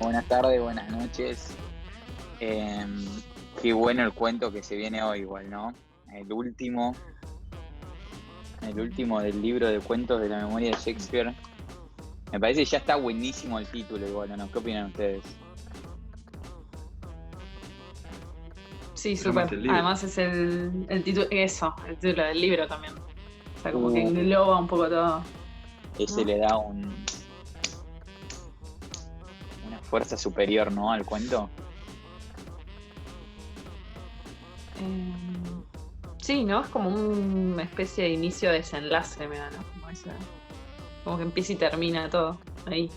Buenas tardes, buenas noches. Em, Qué bueno el cuento que se viene hoy, igual, ¿no? El último, el último del libro de cuentos de la memoria de Shakespeare. Me parece que ya está buenísimo el título, igual, ¿no? ¿Qué opinan ustedes? Sí, Se llama así súper. el libro. Además es el título, eso, el título del libro también. O sea, como que Uh, engloba un poco todo, Ese ¿no? le da una fuerza superior, ¿no? Al cuento. Eh, sí, ¿no? Es como una especie de inicio-desenlace, me da, ¿no? Como que empieza y termina todo ahí.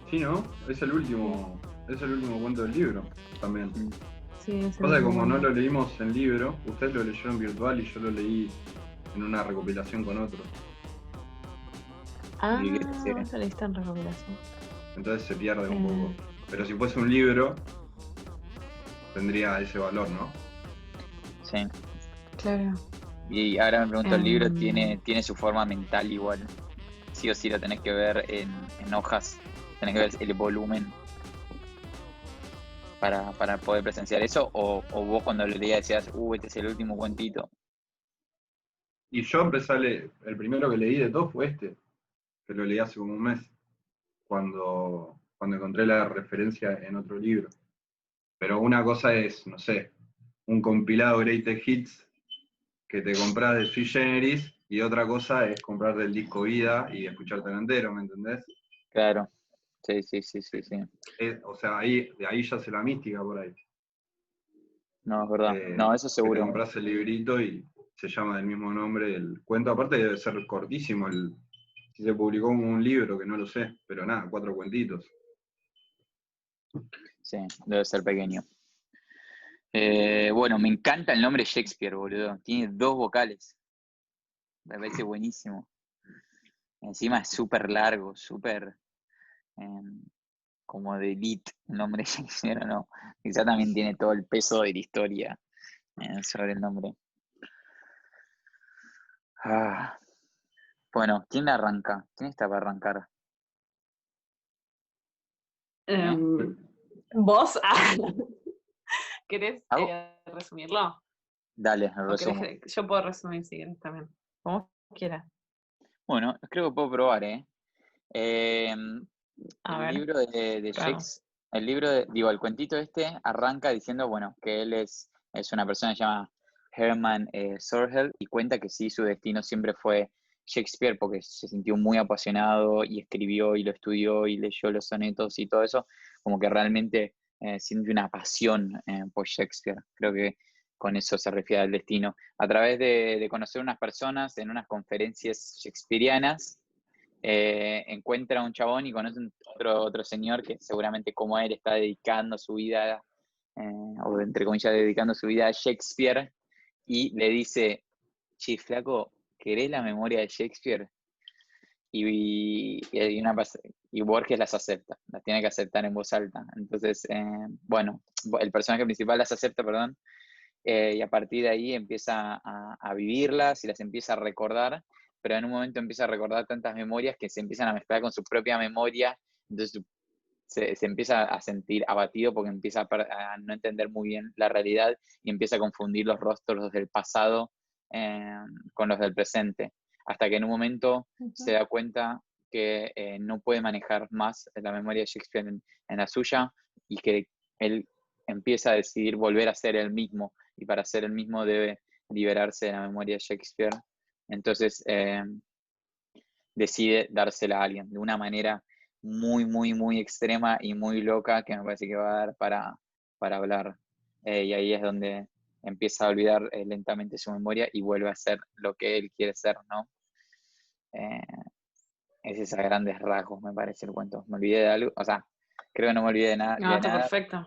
Sí, ¿no? Sí, Es el último cuento del libro también. Mm, sí, es el Pasa que último como no cuento. lo leímos en libro, ustedes lo leyeron virtual y yo lo leí en una recopilación con otro. Ah, ¿Y qué te sirve? vos lo leíste en recopilación. Entonces se pierde un Eh, poco. Pero si fuese un libro, tendría ese valor, ¿no? Sí. claro. Y ahora me pregunto, ¿el libro Em, tiene su forma mental igual? Sí o sí lo tenés que ver en hojas, tenés que ver el volumen para poder presenciar eso, o vos cuando lo leías decías, este es el último cuentito. Y yo empecé el primero que leí de todos fue este, que lo leí hace como un mes, cuando encontré la referencia en otro libro. Pero una cosa es, no sé, un compilado Greatest Hits que te compras de Sui Generis y otra cosa es comprarte el disco Vida y escuchártelo entero, ¿me entendés? Claro, sí, sí, sí, sí, sí. O sea, ahí, de ahí ya se la mística por ahí. No, es verdad. No, eso Que te seguro. compras el librito y se llama del mismo nombre el cuento. Aparte debe ser cortísimo, si se publicó como un libro, que no lo sé, pero nada, 4 cuentitos. Sí, debe ser pequeño. Bueno, me encanta el nombre Shakespeare, boludo. Tiene dos vocales. Me parece buenísimo. Encima es súper largo, súper eh, como de elite el nombre Shakespeare, ¿no? Quizá también tiene todo el peso de la historia sobre el nombre. Ah, bueno, ¿quién arranca? ¿Quién está para arrancar? ¿Eh? em, ¿Vos querés ¿Hago? resumirlo? Dale, lo ¿O querés resumo. que yo puedo resumir si querés también? Como quieras. Bueno, creo que puedo probar, ¿eh? Eh, A el ver, libro de claro. Shakespeare, el cuentito este arranca diciendo, bueno, que él es una persona que se llama Herman Sorgel y cuenta que sí, su destino siempre fue Shakespeare porque se sintió muy apasionado y escribió y lo estudió y leyó los sonetos y todo eso, como que realmente siente una pasión por Shakespeare. Creo que con eso se refiere al destino. A través de conocer unas personas en unas conferencias shakespearianas, encuentra a un chabón y conoce otro señor que seguramente como él está dedicando su vida, o entre comillas, dedicando su vida a Shakespeare, y le dice, che, flaco, ¿querés la memoria de Shakespeare? Y Borges las acepta, las tiene que aceptar en voz alta. Entonces, bueno, el personaje principal las acepta, perdón, y a partir de ahí empieza a vivirlas y las empieza a recordar, pero en un momento empieza a recordar tantas memorias que se empiezan a mezclar con su propia memoria, entonces se empieza a sentir abatido porque empieza a no entender muy bien la realidad y empieza a confundir los rostros del pasado eh, con los del presente, hasta que en un momento se Ujú. da cuenta que no puede manejar más la memoria de Shakespeare en la suya y que él empieza a decidir volver a ser el mismo y para ser el mismo debe liberarse de la memoria de Shakespeare. Entonces decide dársela a alguien de una manera muy, muy, muy extrema y muy loca que me parece que va a dar para hablar. Y ahí es donde empieza a olvidar lentamente su memoria y vuelve a ser lo que él quiere ser, ¿no? Eh, es a grandes rasgos, me parece el cuento. Me olvidé de algo, o sea, creo que no me olvidé No, de está nada, perfecto.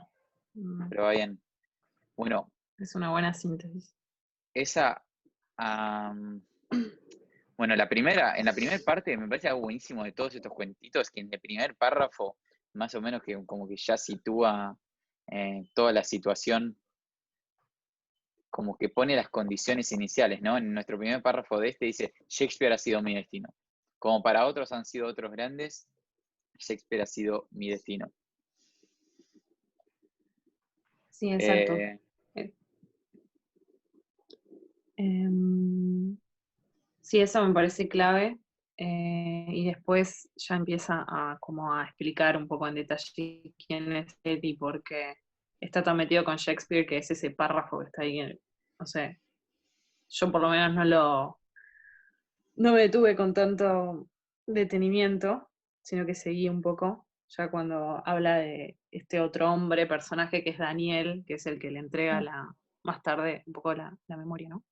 Mm, pero va bien. Bueno, Es una buena síntesis. esa, am, bueno, en la primera parte me parece algo buenísimo de todos estos cuentitos, que en el primer párrafo, más o menos que como que ya sitúa toda la situación, como que pone las condiciones iniciales, ¿no? En nuestro primer párrafo de este dice, Shakespeare ha sido mi destino. Como para otros han sido otros grandes, Shakespeare ha sido mi destino. Sí, exacto. Eh, Eh, em, sí, eso me parece clave. Y después ya empieza a como a explicar un poco en detalle quién es Eddie y por qué está tan metido con Shakespeare, que es ese párrafo que está ahí. No sé, yo por lo menos no me detuve con tanto detenimiento, sino que seguí un poco, ya cuando habla de este otro hombre, personaje que es Daniel, que es el que le entrega más tarde un poco la memoria, ¿no?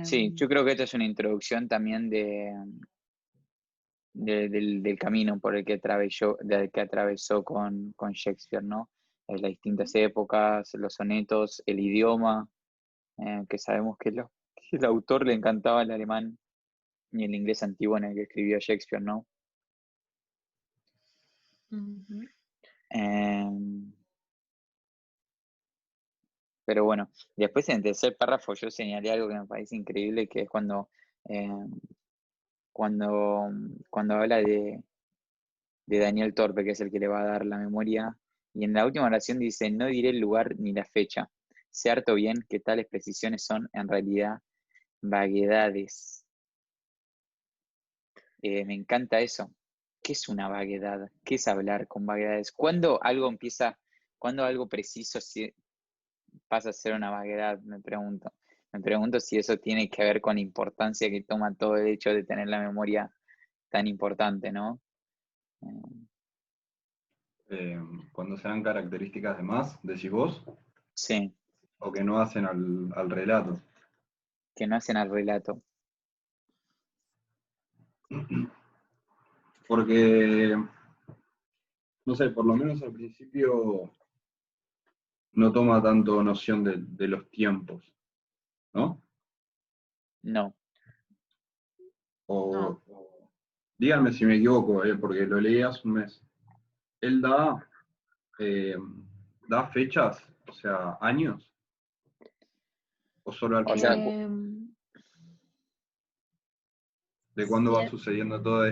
sí, Em, yo creo que esta es una introducción también del camino por el que atravesó con Shakespeare, ¿no? Las distintas épocas, los sonetos, el idioma, que sabemos que el autor le encantaba el alemán y el inglés antiguo en el que escribió Shakespeare, ¿no? Ujú. Em, pero bueno, después en el tercer párrafo yo señalé algo que me parece increíble, que es em, cuando, cuando habla de Daniel Torpe, que es el que le va a dar la memoria, y en la última oración dice, no diré el lugar ni la fecha, sé harto bien que tales precisiones son en realidad vaguedades. Me encanta eso. ¿Qué es una vaguedad? ¿Qué es hablar con vaguedades? Cuando algo preciso pasa a ser una vaguedad? Me pregunto. Me pregunto si eso tiene que ver con la importancia que toma todo el hecho de tener la memoria tan importante, ¿no? Eh, Cuando se dan características de más, decís vos, sí, o que no hacen al relato. que no hacen al relato. Porque, no sé, por lo menos al principio no toma tanto noción de los tiempos, ¿no? No. No, Díganme si me equivoco, porque lo leí hace un mes. Él eh, da fechas, o sea, años, o solo al O sea, final, em, de cuándo sí, va sucediendo toda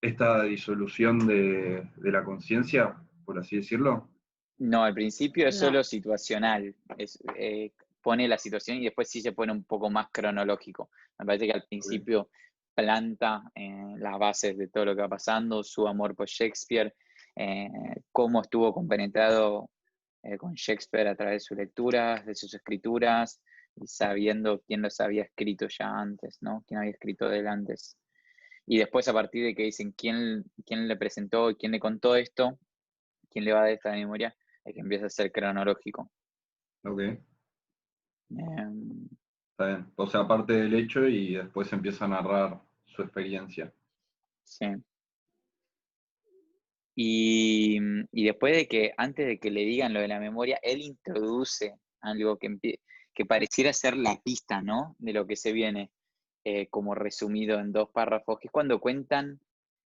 esta disolución de la conciencia, por así decirlo. no, al principio es no, solo situacional. Pone la situación y después sí se pone un poco más cronológico. Me parece que al Ok. principio planta las bases de todo lo que va pasando, su amor por Shakespeare, eh, cómo estuvo compenetrado con Shakespeare a través de sus lecturas, de sus escrituras, y sabiendo quién los había escrito ya antes, ¿no? Quién había escrito de él antes. Y después a partir de que dicen quién le presentó y quién le contó esto, quién le va a dar esta memoria, es que empieza a ser cronológico. Ok, Eh, está bien. O sea, parte del hecho y después empieza a narrar su experiencia. sí. Y después antes de que le digan lo de la memoria, él introduce algo que pareciera ser la pista, ¿no? De lo que se viene, como resumido en dos párrafos, que es cuando cuentan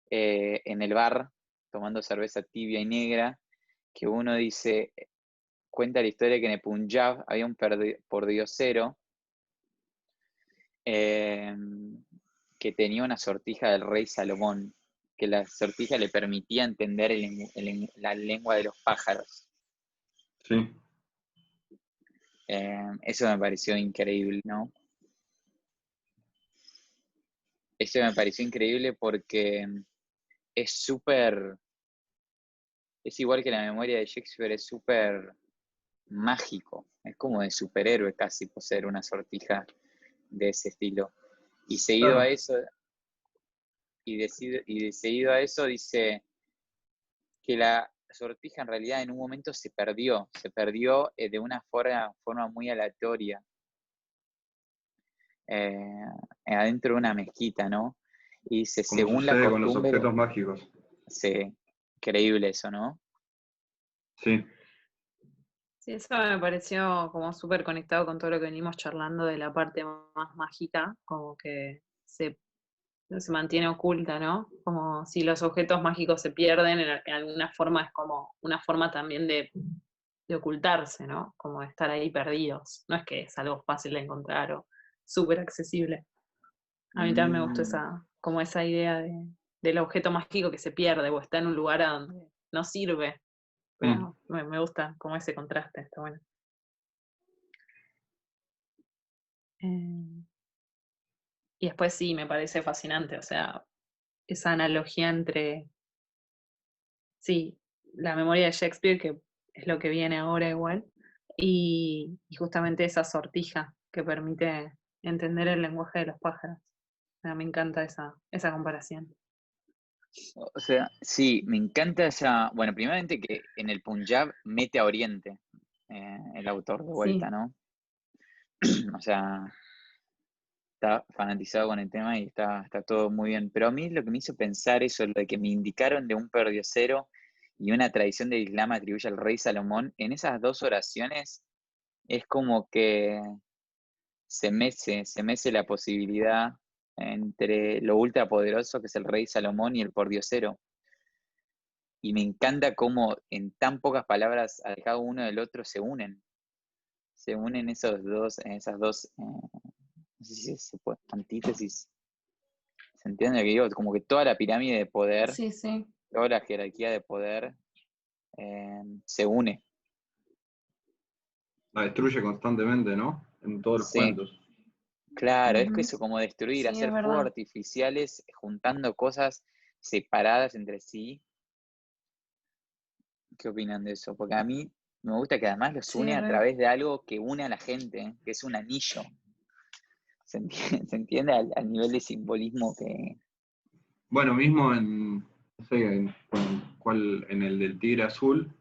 en el bar, tomando cerveza tibia y negra, que uno dice, cuenta la historia que en el Punjab había un pordiosero eh, que tenía una sortija del rey Salomón, que la sortija le permitía entender la lengua de los pájaros. Sí, Eso me pareció increíble, ¿no? Eso me pareció increíble porque es súper, es igual que la memoria de Shakespeare, es súper mágico, es como de superhéroe casi poseer una sortija de ese estilo. Y seguido a claro. eso, seguido a eso dice que la sortija en realidad en un momento se perdió de una forma muy aleatoria, eh, adentro de una mezquita, ¿no? Y dice, Como según la sucede con los costumbre, objetos mágicos. sí, increíble eso, ¿no? Sí, sí, eso me pareció como súper conectado con todo lo que venimos charlando de la parte más mágica, como que se mantiene oculta, ¿no? Como si los objetos mágicos se pierden, en alguna forma es como una forma también de ocultarse, ¿no? Como de estar ahí perdidos. No es que es algo fácil de encontrar o súper accesible. A mí también me gustó Mm, como esa idea del objeto mágico que se pierde o está en un lugar a donde no sirve. Pero me gusta como ese contraste, está bueno. Y después sí, me parece fascinante, o sea, esa analogía entre, sí, la memoria de Shakespeare, que es lo que viene ahora igual, y justamente esa sortija que permite entender el lenguaje de los pájaros. O sea, me encanta esa comparación. O sea, sí, me encanta esa. Bueno, primeramente que en el Punjab mete a Oriente, el autor de vuelta, Sí, ¿no? O sea, está fanatizado con el tema y está todo muy bien. Pero a mí lo que me hizo pensar eso, lo de que me indicaron de un perdiosero y una tradición del Islam atribuye al rey Salomón, en esas dos oraciones es como que se mece la posibilidad entre lo ultrapoderoso que es el rey Salomón y el pordiosero. Y me encanta cómo en tan pocas palabras alejados uno del otro se unen. Se unen esas dos, no sé si se puede, antítesis. ¿Se entiende lo que digo? Como que toda la pirámide de poder, sí, sí. toda la jerarquía de poder se une. La destruye constantemente, ¿no? En todos los Sí, cuentos. claro, es que Ujú. eso como destruir, Sí, es hacer fuegos verdad. artificiales juntando cosas separadas entre sí. ¿Qué opinan de eso? Porque a mí me gusta que además los Sí, une a re. través de algo que une a la gente, que es un anillo. ¿Se entiende, se entiende al nivel de simbolismo que... Bueno, mismo no sé, en el del Tigre Azul,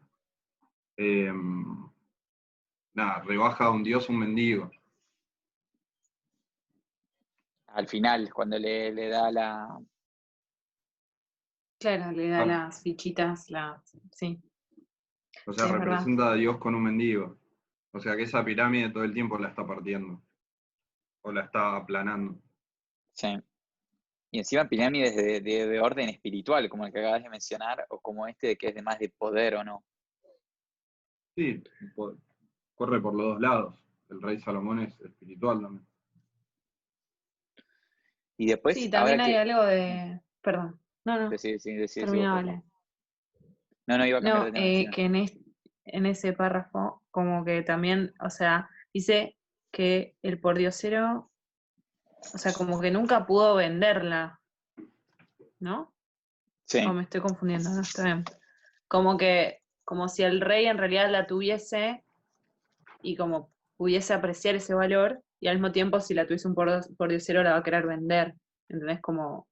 eh, nada, rebaja a un dios un mendigo. Al final, cuando le da la... Claro, le da Claro. las fichitas, sí, O sí, sea, es verdad. representa a Dios con un mendigo. O sea que esa pirámide todo el tiempo la está partiendo. O la está aplanando. Sí. Y encima pirámides de orden espiritual, como el que acabas de mencionar, o como este de que es de más de poder o no. Sí, corre por los dos lados. El rey Salomón es espiritual también. Y después, Sí, ahora también hay que... algo de. Perdón, no, Decís vos, termina, perdón. vale. No, iba a cambiar No, de tema, decime. que en ese párrafo, como que también, o sea, dice que el pordiosero, o sea, como que nunca pudo venderla, ¿no? O Sí, me estoy confundiendo, no está bien. Como si el rey en realidad la tuviese y como pudiese apreciar ese valor, y al mismo tiempo si la tuviese un pordiosero la va a querer vender, ¿entendés? Como,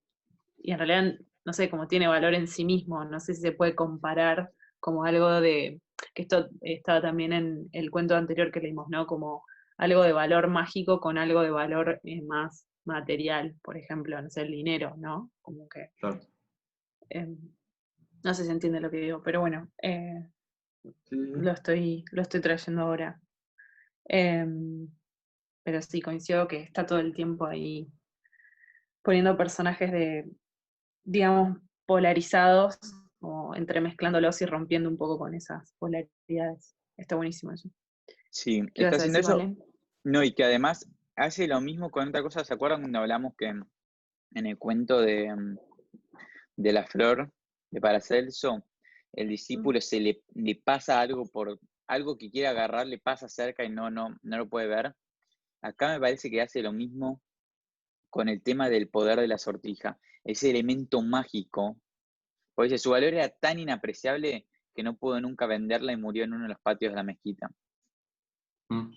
y en realidad, no sé, como tiene valor en sí mismo, no sé si se puede comparar como algo de, que esto estaba también en el cuento anterior que leímos, ¿no? Como algo de valor mágico con algo de valor más material, por ejemplo, no sé, el dinero, ¿no? Como que, Claro. eh, no sé si entiende lo que digo, pero bueno, Sí, lo estoy trayendo ahora. Eh, pero sí, coincido que está todo el tiempo ahí poniendo personajes digamos, polarizados, o entremezclándolos y rompiendo un poco con esas polaridades. Está buenísimo eso. sí, ¿Qué está ibas a haciendo decir, eso. Valen? No, y que además hace lo mismo con otra cosa. ¿Se acuerdan cuando hablamos que en el cuento de la flor de Paracelso, el Mm, discípulo le pasa algo por algo que quiere agarrar, le pasa cerca y no lo puede ver? Acá me parece que hace lo mismo con el tema del poder de la sortija, ese elemento mágico. Porque dice, su valor era tan inapreciable que no pudo nunca venderla y murió en uno de los patios de la mezquita. mm,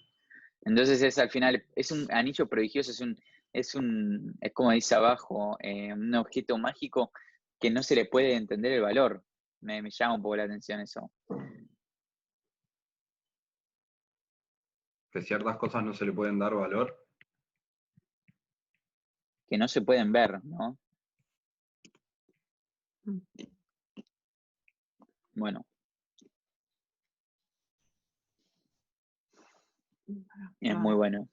Entonces es al final, es un anillo prodigioso, es como dice abajo, un objeto mágico que no se le puede entender el valor. Me llama un poco la atención eso. que ciertas cosas no se le pueden dar valor. Que no se pueden ver, ¿no? mm. Bueno, es muy Perdón. bueno.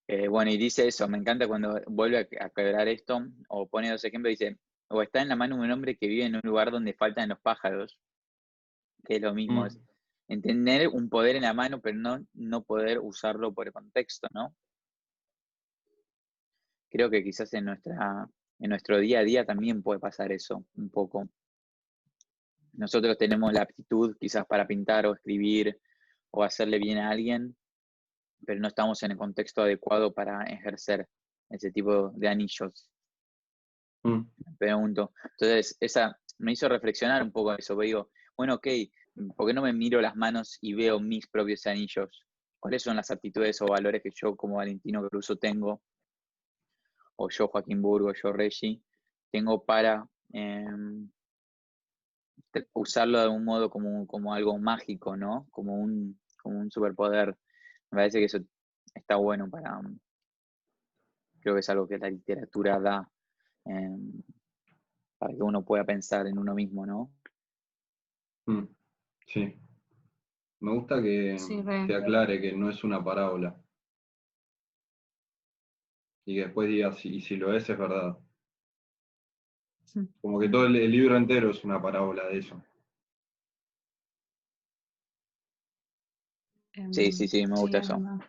Eh, bueno, y dice eso, me encanta cuando vuelve a quebrar esto, o pone dos ejemplos, dice, o está en la mano de un hombre que vive en un lugar donde faltan los pájaros, que es lo mismo, es Mm, entender un poder en la mano, pero no poder usarlo por el contexto, ¿no? Creo que quizás en en nuestro día a día también puede pasar eso un poco. Nosotros tenemos la aptitud quizás para pintar o escribir o hacerle bien a alguien, pero no estamos en el contexto adecuado para ejercer ese tipo de anillos. Mm. Me pregunto. Entonces, esa me hizo reflexionar un poco eso. Digo, bueno, ok, ¿por qué no me miro las manos y veo mis propios anillos? ¿Cuáles son las aptitudes o valores que yo como Valentino Caruso tengo, o yo Joaquín Burgo, yo Reggie, tengo para usarlo de algún modo como algo mágico, ¿no? Como un superpoder. Me parece que eso está bueno creo que es algo que la literatura da para que uno pueda pensar en uno mismo, ¿no? Mm. Sí. Me gusta que Sí, re. te aclare que no es una parábola. Y que después digas, y si lo es verdad. Como que todo el libro entero es una parábola de eso. Sí, sí, sí, me Sí, gusta es eso. verdad.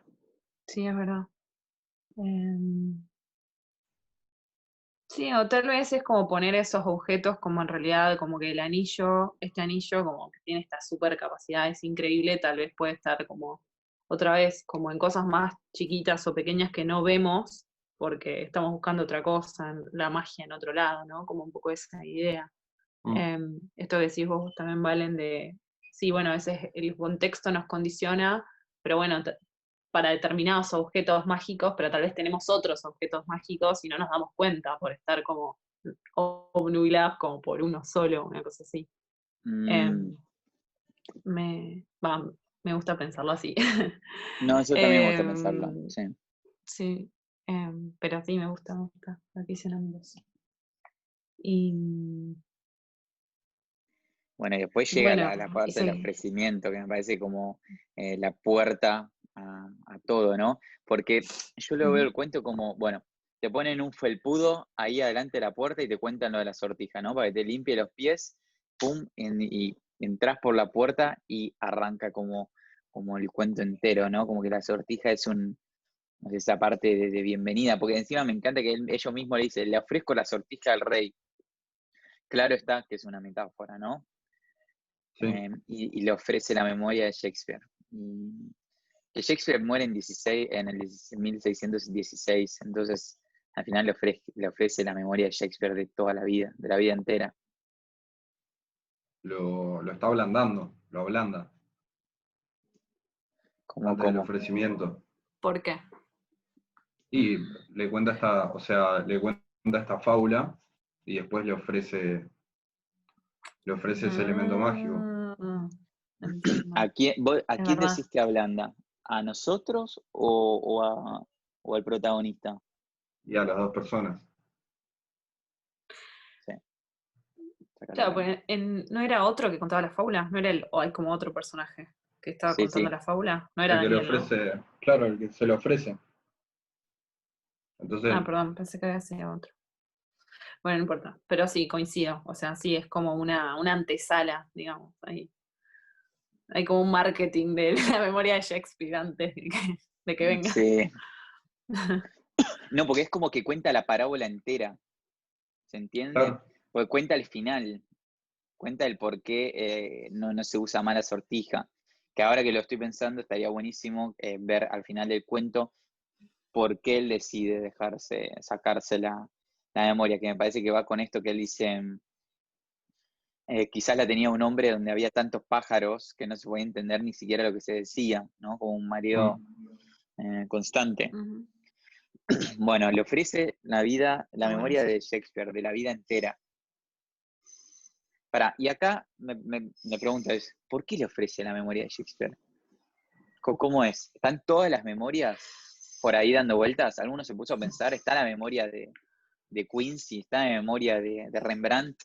Sí, es verdad. Sí, o tal vez es como poner esos objetos como en realidad, como que este anillo como que tiene esta super capacidad, es increíble, tal vez puede estar como otra vez como en cosas más chiquitas o pequeñas que no vemos porque estamos buscando otra cosa, la magia en otro lado, ¿no? Como un poco esa idea. Esto que decís vos también, Valen, de, sí, bueno, a veces el contexto nos condiciona, pero bueno, para determinados objetos mágicos, pero tal vez tenemos otros objetos mágicos y no nos damos cuenta por estar como obnubilados como por uno solo, una cosa así. Mm, Em, me gusta pensarlo así. no, eso también me gusta pensarlo, Em, sí. sí, pero sí, me gusta lo que dicen ambos. Y Bueno, y después llega bueno, la y parte del sí. ofrecimiento, que me parece como la puerta a todo, ¿no? Porque yo lo veo Ujú. el cuento como, bueno, te ponen un felpudo ahí adelante de la puerta y te cuentan lo de la sortija, ¿no? Para que te limpie los pies, pum, y entras por la puerta y arranca como el cuento entero, ¿no? Como que la sortija es no sé, esa parte de bienvenida, porque encima me encanta que ellos mismos le dicen, le ofrezco la sortija al rey. Claro está que es una metáfora, ¿no? Sí. Y le ofrece la memoria de Shakespeare. Y que Shakespeare muere en el 1616, entonces al final le ofrece la memoria de Shakespeare de toda la vida, de la vida entera. Lo está ablandando, lo ablanda Como, antes del como, ofrecimiento. ¿Por qué? Y le cuenta le cuenta esta fábula y después le ofrece ese elemento mágico. Ah, entiendo. ¿A Es quién verdad. decís que ablanda? ¿A nosotros o al protagonista? Y a las dos personas. Sí, sácalo Claro, bien. pues no era otro que contaba la fábula, no era o hay como otro personaje que estaba Sí, contando sí. la fábula, no era El que le Daniel, ¿no? ofrece, claro, el que se le ofrece. Ah, Entonces, perdón, pensé que había sido otro. Bueno, no importa, pero sí, coincido, o sea, sí, es como una antesala, digamos, hay como un marketing de la memoria de Shakespeare antes de que venga. Sí. No, porque es como que cuenta la parábola entera, ¿se entiende? claro, Porque cuenta el final, cuenta el por qué no se usa mala sortija. Que ahora que lo estoy pensando, estaría buenísimo ver al final del cuento por qué él decide sacarse la memoria, que me parece que va con esto que él dice, quizás la tenía un hombre donde había tantos pájaros que no se podía entender ni siquiera lo que se decía, ¿no? Como un mareo constante. Ujú. Bueno, le ofrece la Está bueno memoria eso. de Shakespeare, de la vida entera. Y acá me pregunta es, ¿por qué le ofrece la memoria de Shakespeare? ¿Cómo es? ¿Están todas las memorias por ahí dando vueltas? ¿Alguno se puso a pensar? ¿Está la memoria de Quincy? ¿Está la memoria de Rembrandt?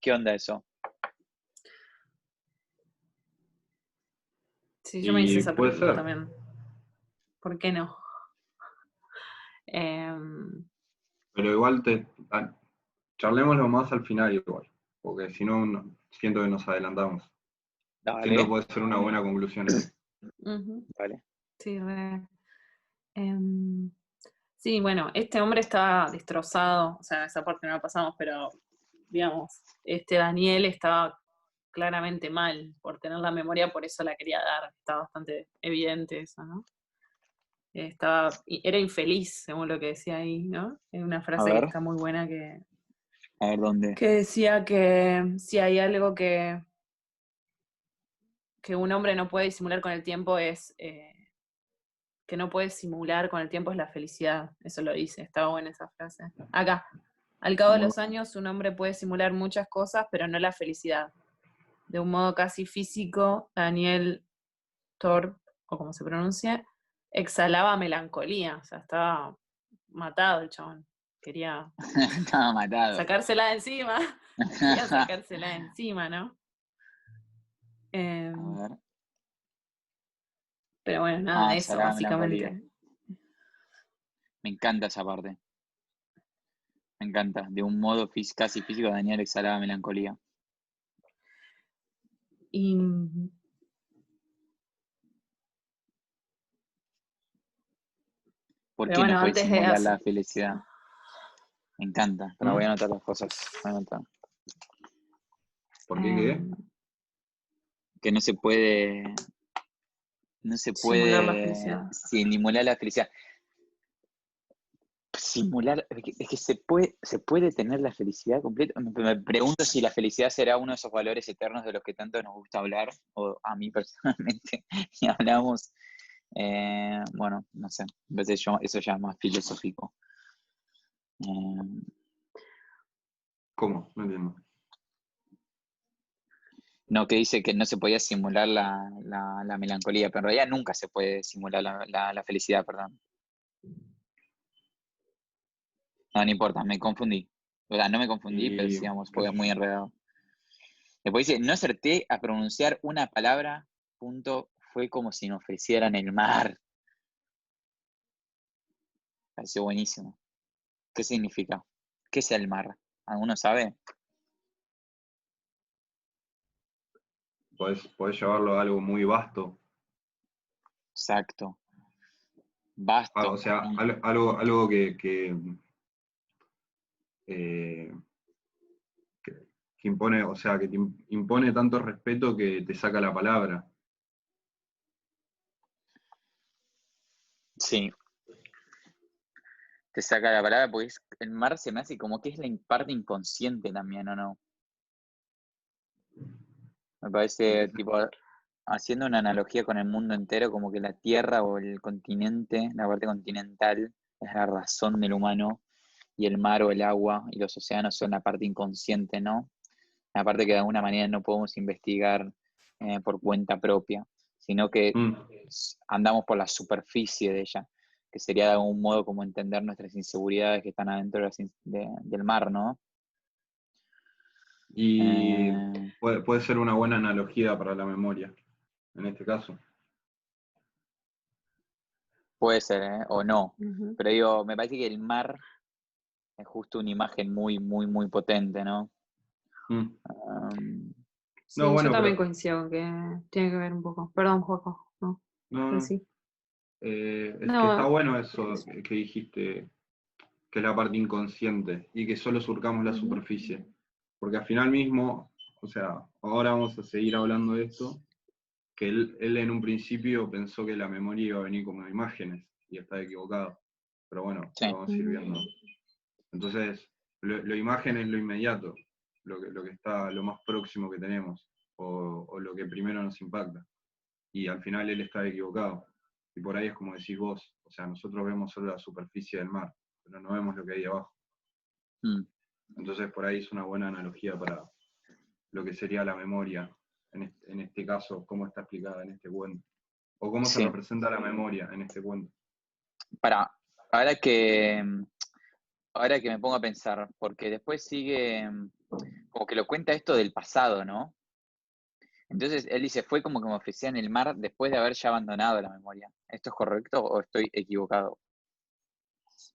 ¿Qué onda eso? Sí, yo me hice y esa puede pregunta ser, también. ¿Por qué no? Em, pero igual charlémoslo más al final igual, porque si no, siento que nos adelantamos. Siento que Dale, puede ser una buena conclusión esa. ujú, vale. sí, re. Em, Sí, bueno, este hombre estaba destrozado, o sea, esa parte no la pasamos, pero digamos, este Daniel estaba claramente mal por tener la memoria, por eso la quería dar, está bastante evidente eso, ¿no? Era infeliz, según lo que decía ahí, ¿no? Es una A frase que ver, está muy buena a ver dónde. que decía que si hay algo que un hombre no puede disimular con el tiempo es que no puede simular con el tiempo es la felicidad. Eso lo dice, estaba buena esa frase. Acá, al cabo de Muy los años, un hombre puede simular muchas cosas, pero no la felicidad. De un modo casi físico, Daniel Thorpe, o como se pronuncia, exhalaba melancolía. O sea, estaba matado el chabón. Quería Estaba matado. sacársela de encima. Quería sacársela de encima, ¿no? A Em, ver. pero bueno, nada, eso, Salada melancolía. básicamente. Me encanta esa parte. Me encanta. De un modo casi físico, Daniel exhalaba melancolía. Y ¿Por pero qué no bueno, puede antes de simular hacer. la felicidad? Me encanta, pero voy a ¿Mm? anotar las cosas. Voy a anotar. ¿Por qué qué? Que no se Simular la puede felicidad. simular la felicidad. Simular, es que se puede tener la felicidad completa. Me pregunto si la felicidad será uno de esos valores eternos de los que tanto nos gusta hablar, o a mí personalmente, y hablamos, bueno, no sé, a veces eso ya es más filosófico. Eh, ¿Cómo? No entiendo. no, que dice que no se podía simular la melancolía, pero en realidad nunca se puede simular la felicidad, perdón. No, no importa, me confundí. O sea, no me confundí, pero Y digamos, qué fue sé muy yo. enredado. Después dice, no acerté a pronunciar una palabra, punto, fue como si nos ofrecieran el mar. Pareció buenísimo. ¿Qué significa? ¿Qué es el mar? ¿Alguno sabe? Podés llevarlo a algo muy vasto. Exacto. O Vasto. sea, algo eh, que impone, o sea, que te impone tanto respeto que te saca la palabra. Sí, te saca la palabra porque el mar se me hace como que es la parte inconsciente también, ¿o no? Me ¿En qué parece, tipo, sentido? haciendo una analogía con el mundo entero, como que la Tierra o el continente, la parte continental, es la razón del humano, y el mar o el agua y los océanos son la parte inconsciente, ¿no? La parte que de alguna manera no podemos investigar por cuenta propia, sino que Mm. andamos por la superficie de ella, que sería de algún modo como entender nuestras inseguridades que están adentro del mar, ¿no? Y Eh, puede ser una buena analogía para la memoria, en este caso. puede ser, o no, Ujú. pero digo, me parece que el mar es justo una imagen muy, muy, muy potente, ¿no? Mm. Um, No, Sí, yo bueno, también pero coincido con que tiene que ver un poco. Perdón, Joaco, no, no, pero no. sí. Es que está No, bueno eso que dijiste, que es la parte inconsciente y que solo surcamos la ujú, superficie. Porque al final mismo, o sea, ahora vamos a seguir hablando de esto, que él en un principio pensó que la memoria iba a venir como imágenes y está equivocado. Pero bueno, sí, lo vamos a ir ujú. viendo. Entonces, lo imagen es lo inmediato, lo que está lo más próximo que tenemos, o lo que primero nos impacta. Y al final él está equivocado. Y por ahí es como decís vos, o sea, nosotros vemos solo la superficie del mar, pero no vemos lo que hay abajo. mm, Entonces por ahí es una buena analogía para lo que sería la memoria, en este caso, cómo está explicada en este cuento, o cómo se sí. representa la memoria en este cuento. Para, ahora que, ahora que me pongo a pensar, porque después sigue, como que lo cuenta esto del pasado, ¿no? Entonces él dice, fue como que me ofrecía en el mar después de haber ya abandonado la memoria. ¿Esto es correcto o estoy equivocado?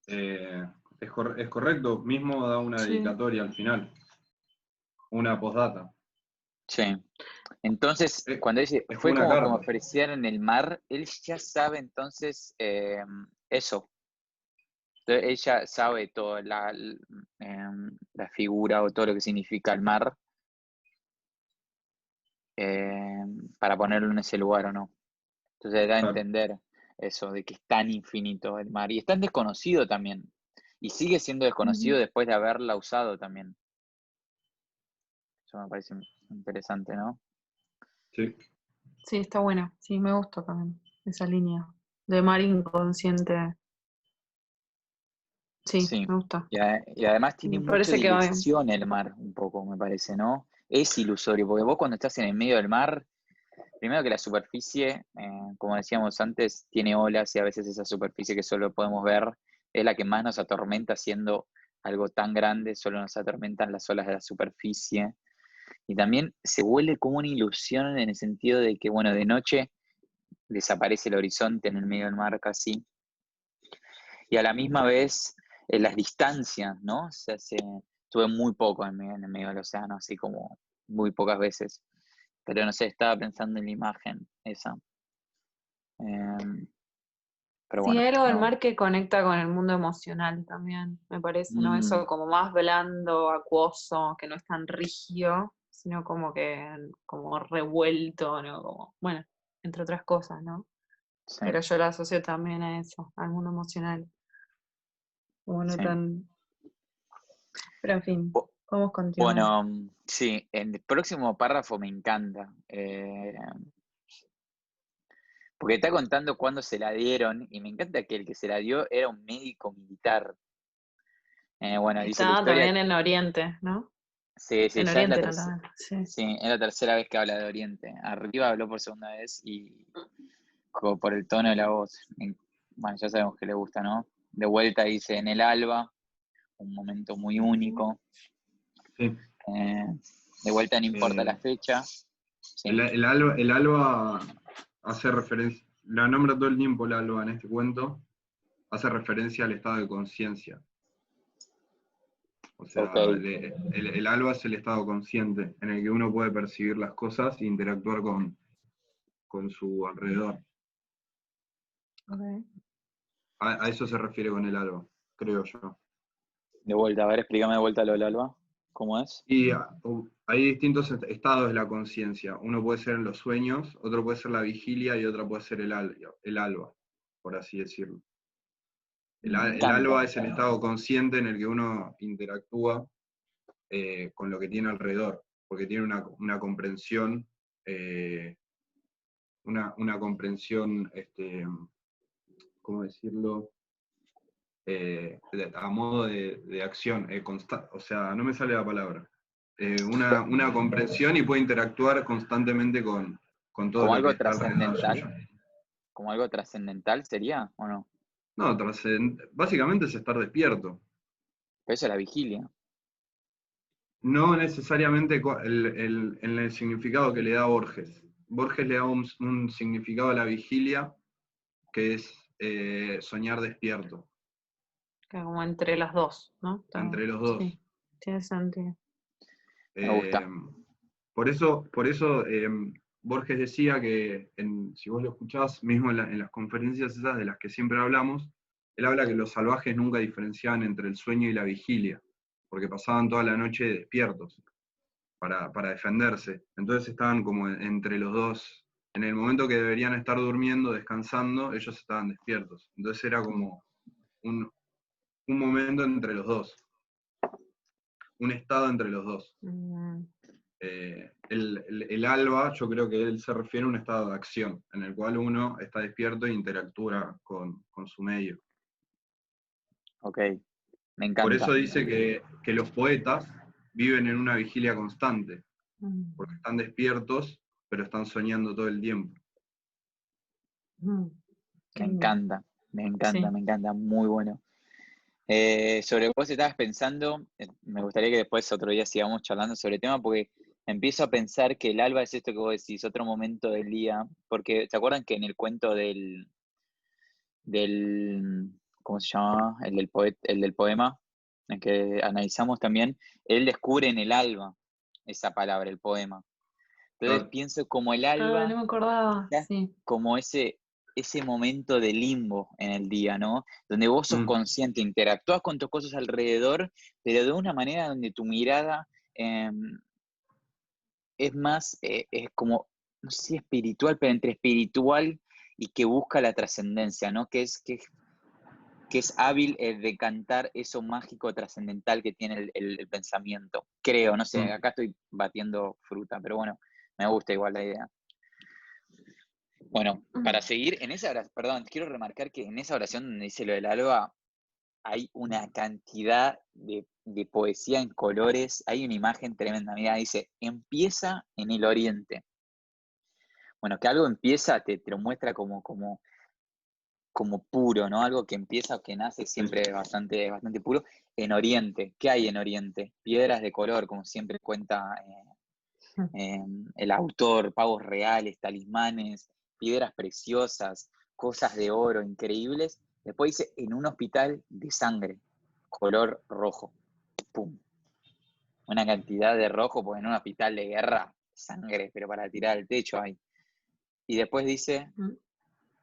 Eh, es correcto, mismo da una Sí. dedicatoria al final, una postdata. Sí. Entonces, Es, cuando dice, es como fue una como que me carta. ofrecían en el mar, él ya sabe entonces eso. Entonces ella sabe toda la figura o todo lo que significa el mar para ponerlo en ese lugar o no. Entonces da a Claro. entender eso, de que es tan infinito el mar. Y es tan desconocido también. Y sigue siendo desconocido después de haberla usado también. Eso me parece interesante, ¿no? Sí. Sí, está buena. Sí, me gusta también esa línea de mar inconsciente. Sí, Sí. me gusta. Y además tiene Me mucho parece de que va bien. ilusión el mar, un poco, me parece, ¿no? Es ilusorio, porque vos cuando estás en el medio del mar, primero que la superficie, como decíamos antes, tiene olas y a veces esa superficie que solo podemos ver es la que más nos atormenta siendo algo tan grande, solo nos atormentan las olas de la superficie. Y también se vuelve como una ilusión en el sentido de que, bueno, de noche desaparece el horizonte en el medio del mar casi, y a la misma vez las distancias, ¿no? Estuve muy poco en el medio del océano, así como muy pocas veces, pero no sé, estaba pensando en la imagen esa. Pero Sí, bueno, hay algo del no. mar que conecta con el mundo emocional también, me parece, ¿no? Mm, Eso como más blando, acuoso, que no es tan rígido, sino como que como revuelto, ¿no? Como, bueno, entre otras cosas, ¿no? sí, Pero yo lo asocio también a eso, al mundo emocional, como no sí. tan... Pero en fin, Bu- podemos continuar. Bueno, sí, en el próximo párrafo me encanta, porque está contando cuándo se la dieron, y me encanta que el que se la dio era un médico militar. Bueno, dice la Estaba historia. también en Oriente, ¿no? Sí, sí, En ya es la Oriente, no tercera. también, sí. Sí, es la tercera vez que habla de Oriente. Arriba habló por segunda vez y como por el tono de la voz. Bueno, ya sabemos que le gusta, ¿no? De vuelta dice en el alba, un momento muy único. Sí. Eh, de vuelta no importa la Eh, fecha. Sí, el alba hace referencia, la nombra todo el tiempo el alba en este cuento, hace referencia al estado de conciencia. O ok. sea, el alba es el estado consciente en el que uno puede percibir las cosas e interactuar con su alrededor. Okay. A eso se refiere con el alba, creo yo. De vuelta, a ver, explícame de vuelta lo del alba. ¿Cómo es? Y hay distintos estados de la conciencia. Uno puede ser en los sueños, otro puede ser la vigilia y otro puede ser el alba, por así decirlo. Me El alba encanta. es el estado consciente en el que uno interactúa con lo que tiene alrededor, porque tiene una comprensión, una comprensión, ¿cómo decirlo? A modo de acción, o sea, no me sale la palabra. Una comprensión y puede interactuar constantemente con todo ¿Como lo que algo está alrededor suyo. trascendental? ¿Como algo trascendental sería o no? No, básicamente es estar despierto. Pero eso es la vigilia. No necesariamente en el significado que le da Borges. Borges le da un significado a la vigilia que es soñar despierto, Que como entre las dos, ¿no? entre los Sí, dos. tiene sentido. Me Eh, gusta. por eso Borges decía que, si vos lo escuchás, mismo en las conferencias esas de las que siempre hablamos, él habla que los salvajes nunca diferenciaban entre el sueño y la vigilia, porque pasaban toda la noche despiertos para defenderse. Entonces estaban como entre los dos. En el momento que deberían estar durmiendo, descansando, ellos estaban despiertos. Entonces era como un, un momento entre los dos, un estado entre los dos. Mm, El alba, yo creo que él se refiere a un estado de acción, en el cual uno está despierto e interactúa con su medio. Ok, me Por encanta. eso dice que los poetas viven en una vigilia constante, porque mm, están despiertos, pero están soñando todo el tiempo. mm. Qué Me lindo. encanta, me encanta, Sí. me encanta, muy bueno. Sobre vos estabas pensando, me gustaría que después otro día sigamos charlando sobre el tema, porque empiezo a pensar que el alba es esto que vos decís, otro momento del día, porque ¿se acuerdan que en el cuento del ¿cómo se llama? El del poema, en que analizamos también, él descubre en el alba esa palabra, el poema. Entonces Claro. pienso como el Ah, alba, no me acordaba. quizás Sí. como ese momento de limbo en el día, ¿no? Donde vos sos consciente, interactúas con tus cosas alrededor, pero de una manera donde tu mirada es más, es como, no sé si espiritual, pero entre espiritual y que busca la trascendencia, ¿no? Que es hábil de cantar eso mágico trascendental que tiene el pensamiento. Creo, no sé, acá estoy batiendo fruta, pero bueno, me gusta igual la idea. Bueno, para seguir, en esa oración, perdón, quiero remarcar que en esa oración donde dice lo del alba, hay una cantidad de poesía en colores, hay una imagen tremenda. Mira, dice, empieza en el oriente. Bueno, que algo empieza, te lo muestra como puro, ¿no? Algo que empieza o que nace siempre bastante puro. En Oriente, ¿qué hay en Oriente? Piedras de color, como siempre cuenta el autor, pavos reales, talismanes, piedras preciosas, cosas de oro increíbles. Después dice, en un hospital de sangre, color rojo. ¡Pum! Una cantidad de rojo, porque en un hospital de guerra, sangre, pero para tirar al techo hay. Y después dice,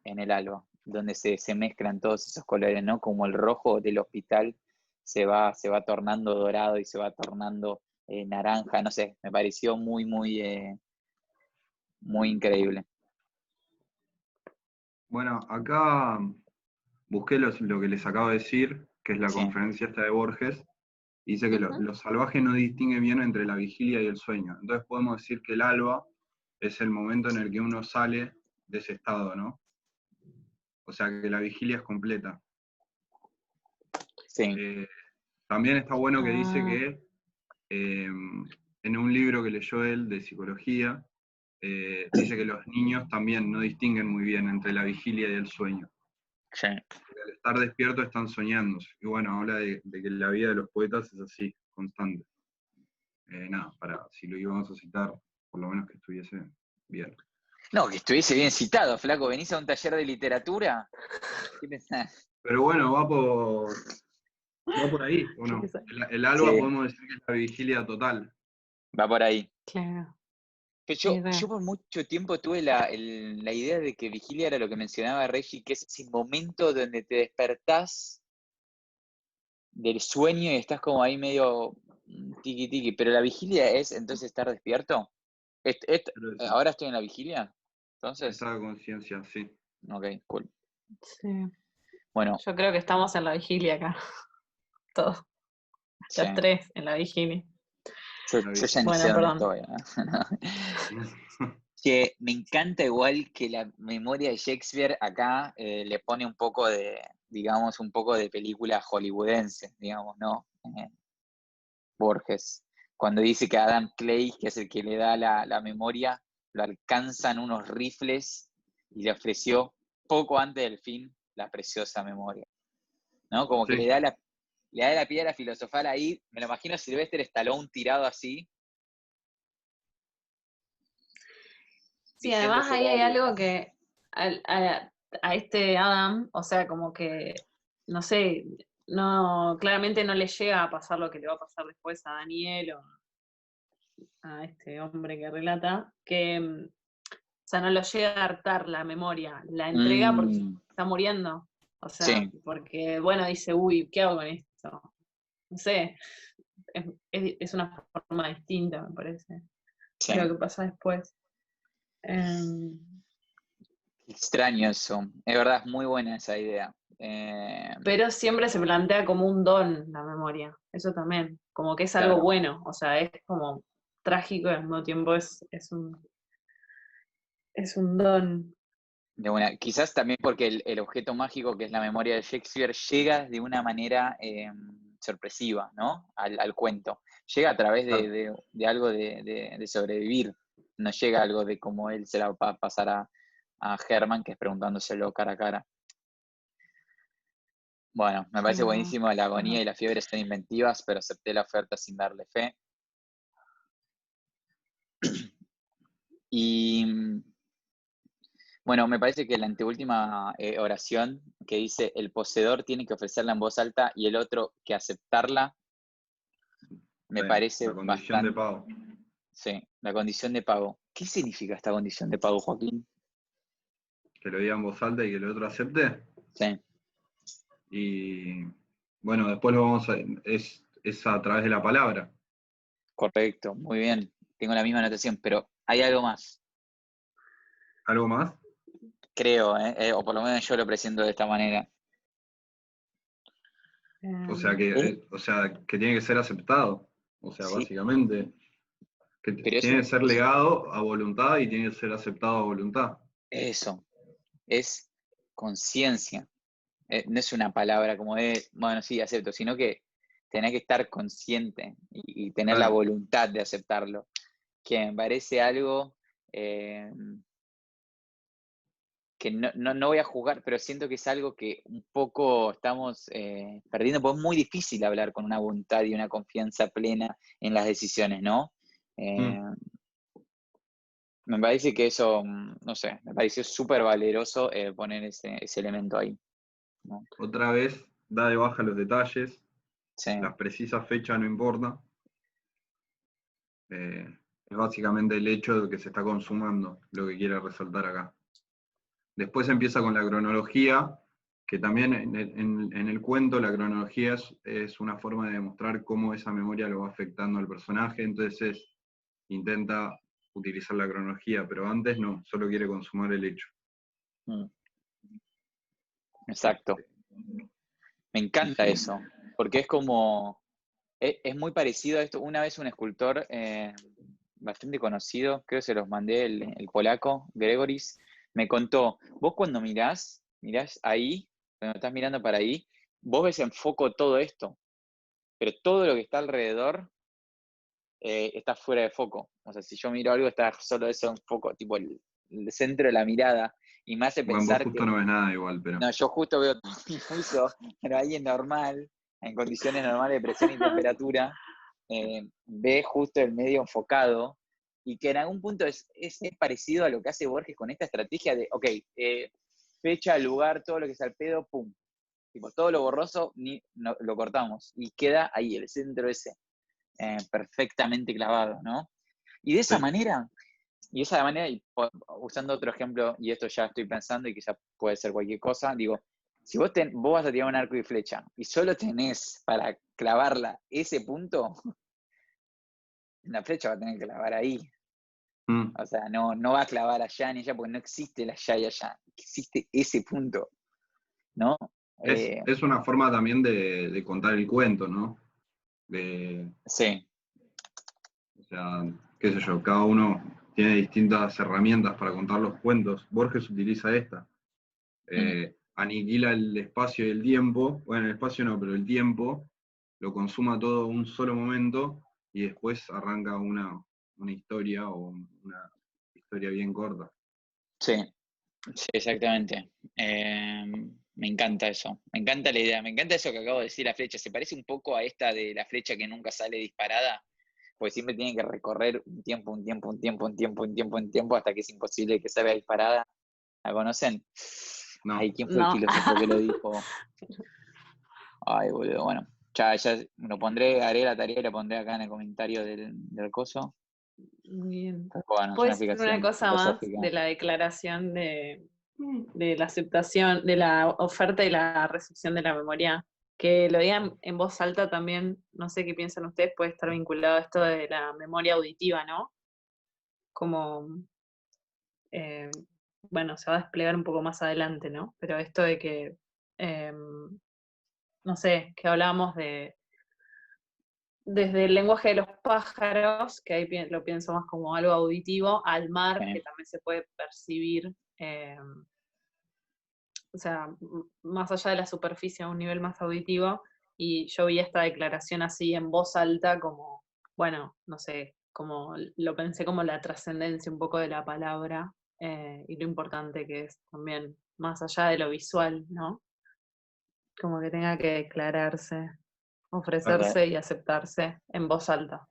en el alba, donde se mezclan todos esos colores, ¿no? Como el rojo del hospital se va tornando dorado y se va tornando naranja, no sé, me pareció muy, muy, muy increíble. Bueno, acá busqué lo que les acabo de decir, que es la Sí. conferencia esta de Borges, y dice que lo salvaje no distingue bien entre la vigilia y el sueño. Entonces podemos decir que el alba es el momento en el que uno sale de ese estado, ¿no? O sea que la vigilia es completa. Sí. También está bueno que dice que en un libro que leyó él de psicología, dice que los niños también no distinguen muy bien entre la vigilia y el sueño. Sí. Porque al estar despiertos están soñando. Y bueno, habla de que la vida de los poetas es así, constante. Nada, si lo íbamos a citar, por lo menos que estuviese bien. No, que estuviese bien citado, flaco. ¿Venís a un taller de literatura? ¿Qué pensás? Pero bueno, va por ahí, ¿o no? El alba Sí, podemos decir que es la vigilia total. va por ahí. Claro. Pero Sí, yo por mucho tiempo tuve la idea de que vigilia era lo que mencionaba Reggie, que es ese momento donde te despertás del sueño y estás como ahí medio tiki tiki. Pero la vigilia es entonces estar despierto. Pero sí, Ahora estoy en la vigilia. Entonces, estado de conciencia, sí. ok, cool. Sí. Bueno, Yo creo que estamos en la vigilia acá. Todos. sí. Los tres en la vigilia. Yo ya ni sé Bueno, dónde perdón. estoy, ¿no? Que me encanta igual que la memoria de Shakespeare acá le pone un poco de, digamos, un poco de película hollywoodense, digamos, ¿no? Borges, cuando dice que Adam Clay, que es el que le da la memoria, lo alcanzan unos rifles y le ofreció poco antes del fin la preciosa memoria, ¿no? Como que Sí, le da la piedra filosofal ahí, me lo imagino Sylvester Stallone tirado así, Sí, además diciéndoselo ahí a hay alguien. algo que a este Adam, o sea, como que, no sé, no, claramente no le llega a pasar lo que le va a pasar después a Daniel o a este hombre que relata, que, o sea, no lo llega a hartar la memoria, la entrega porque se Mm, está muriendo, o sea, sí, porque, bueno, dice, uy, ¿qué hago con esto? No sé, es una forma distinta, me parece, sí. de lo que pasa después. Extraño eso. Es verdad, es muy buena esa idea. Pero siempre se plantea como un don la memoria, eso también, como que es algo Claro, bueno, o sea, es como trágico y al mismo tiempo es un don. de buena. Quizás también porque el objeto mágico que es la memoria de Shakespeare llega de una manera sorpresiva, ¿no? Al cuento. Llega a través claro. de algo de sobrevivir. No llega algo de cómo él se la va a pasar a Herman, que es preguntándoselo cara a cara. Bueno, me parece Claro. buenísimo. La agonía y la fiebre son inventivas, pero acepté la oferta sin darle fe. Y bueno, me parece que la anteúltima oración que dice el poseedor tiene que ofrecerla en voz alta y el otro que aceptarla, me parece La condición de bastante, pago. sí, la condición de pago. ¿Qué significa esta condición de pago, Joaquín? que lo diga en voz alta y que el otro acepte. Sí, Y bueno, después lo vamos a... Es a través de la palabra. correcto, muy bien. Tengo la misma anotación, pero hay algo más, ¿Algo más? creo, o por lo menos yo lo presento de esta manera. O sea que, Es- que tiene que ser aceptado. O sea, sí, básicamente, que pero tiene que ser legado a voluntad y tiene que ser aceptado a voluntad. eso, es conciencia. No es una palabra como de, bueno, sí, acepto, sino que tenés que estar consciente y tener la Claro. voluntad de aceptarlo, que me parece algo que no voy a juzgar, pero siento que es algo que un poco estamos perdiendo, porque es muy difícil hablar con una voluntad y una confianza plena en las decisiones, ¿no? Eh, Mm. Me parece que eso, no sé, me pareció súper valeroso poner ese elemento ahí, ¿no? Otra vez, da de baja los detalles, Sí, las precisas fechas no importa. Es básicamente el hecho de que se está consumando lo que quiere resaltar acá. Después empieza con la cronología, que también en el cuento la cronología es una forma de demostrar cómo esa memoria lo va afectando al personaje, entonces intenta utilizar la cronología, pero antes no, solo quiere consumar el hecho. mm, exacto. Me Y encanta sí. eso, porque es como, es muy parecido a esto. Una vez un escultor bastante conocido, creo que se los mandé, el polaco, Gregoris, me contó, vos cuando mirás ahí, cuando estás mirando para ahí, vos ves en foco todo esto, pero todo lo que está alrededor está fuera de foco. O sea, si yo miro algo, está solo eso en foco, tipo el centro de la mirada, y me hace Bueno, vos pensar justo que, no ves nada igual, pero... no, yo justo veo todo difuso, pero ahí es normal, en condiciones normales de presión y temperatura, ve justo el medio enfocado, y que en algún punto es parecido a lo que hace Borges con esta estrategia de, ok, fecha, lugar, todo lo que es al pedo, pum. Tipo, todo lo borroso lo cortamos y queda ahí, el centro ese, perfectamente clavado, ¿no? Y de esa Sí. manera, y usando otro ejemplo, y esto ya estoy pensando y quizá puede ser cualquier cosa, digo, si vos vas a tirar un arco y flecha y solo tenés para clavarla ese punto, la flecha va a tener que clavar ahí. Mm. O sea, no va a clavar allá ni allá porque no existe el allá y allá. Existe ese punto, ¿no? Eh, Es una forma también de contar el cuento, ¿no? sí. O sea, qué sé yo, cada uno tiene distintas herramientas para contar los cuentos. Borges utiliza esta. Mm, Aniquila el espacio y el tiempo. Bueno, el espacio no, pero el tiempo lo consuma todo en un solo momento y después arranca una historia o una historia bien corta. sí, sí, exactamente. Me encanta eso. Me encanta la idea. Me encanta eso que acabo de decir, la flecha. Se parece un poco a esta de la flecha que nunca sale disparada, porque siempre tiene que recorrer un tiempo, un tiempo, un tiempo, un tiempo, un tiempo, un tiempo, hasta que es imposible que salga disparada. ¿La conocen? No, Ay, ¿quién fue el No. filósofo que lo dijo? Ay, boludo, bueno. Ya lo pondré, haré la tarea y la pondré acá en el comentario del coso. Bien. Pero bueno, es ¿Puedo una decir una explicación cosa más filosófica. de la declaración de la aceptación, de la oferta y la recepción de la memoria? Que lo digan en voz alta también, no sé qué piensan ustedes, puede estar vinculado a esto de la memoria auditiva, ¿no? Como, eh, bueno, se va a desplegar un poco más adelante, ¿no? Pero esto de que, no sé, que hablábamos de desde el lenguaje de los pájaros, que ahí lo pienso más como algo auditivo, al mar, que Sí, también se puede percibir, o sea, más allá de la superficie, a un nivel más auditivo, y yo vi esta declaración así en voz alta, como, bueno, no sé, como lo pensé como la trascendencia un poco de la palabra, y lo importante que es también, más allá de lo visual, ¿no? Como que tenga que declararse, claro. ofrecerse y aceptarse en voz alta,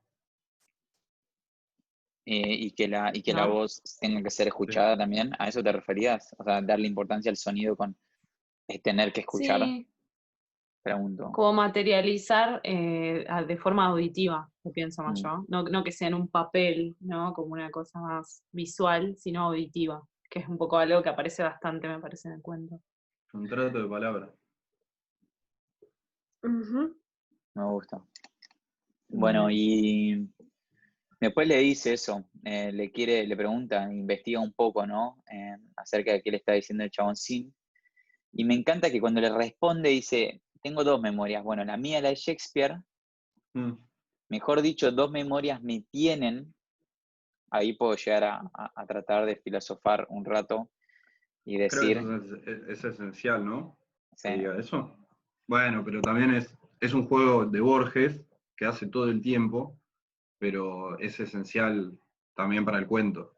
y que la ¿no? voz tenga que ser Sí. escuchada también. ¿A eso te referías? O sea, darle importancia al sonido con tener que escuchar, Sí, pregunto. como materializar de forma auditiva, lo pienso más Mm, yo. No, no que sea en un papel, ¿no? Como una cosa más visual, sino auditiva. que es un poco algo que aparece bastante, me parece, en el cuento. Un trato de palabras. Ujú. Me gusta. Bueno, y después le dice eso, le pregunta, investiga un poco, ¿no? Acerca de qué le está diciendo el chaboncín. Y me encanta que cuando le responde dice, tengo dos memorias. Bueno, la mía, la de Shakespeare, mejor dicho, dos memorias me tienen. Ahí puedo llegar a tratar de filosofar un rato y Creo que decir, eso es esencial, ¿no? sí, Que diga eso. Bueno, pero también es un juego de Borges que hace todo el tiempo, pero es esencial también para el cuento.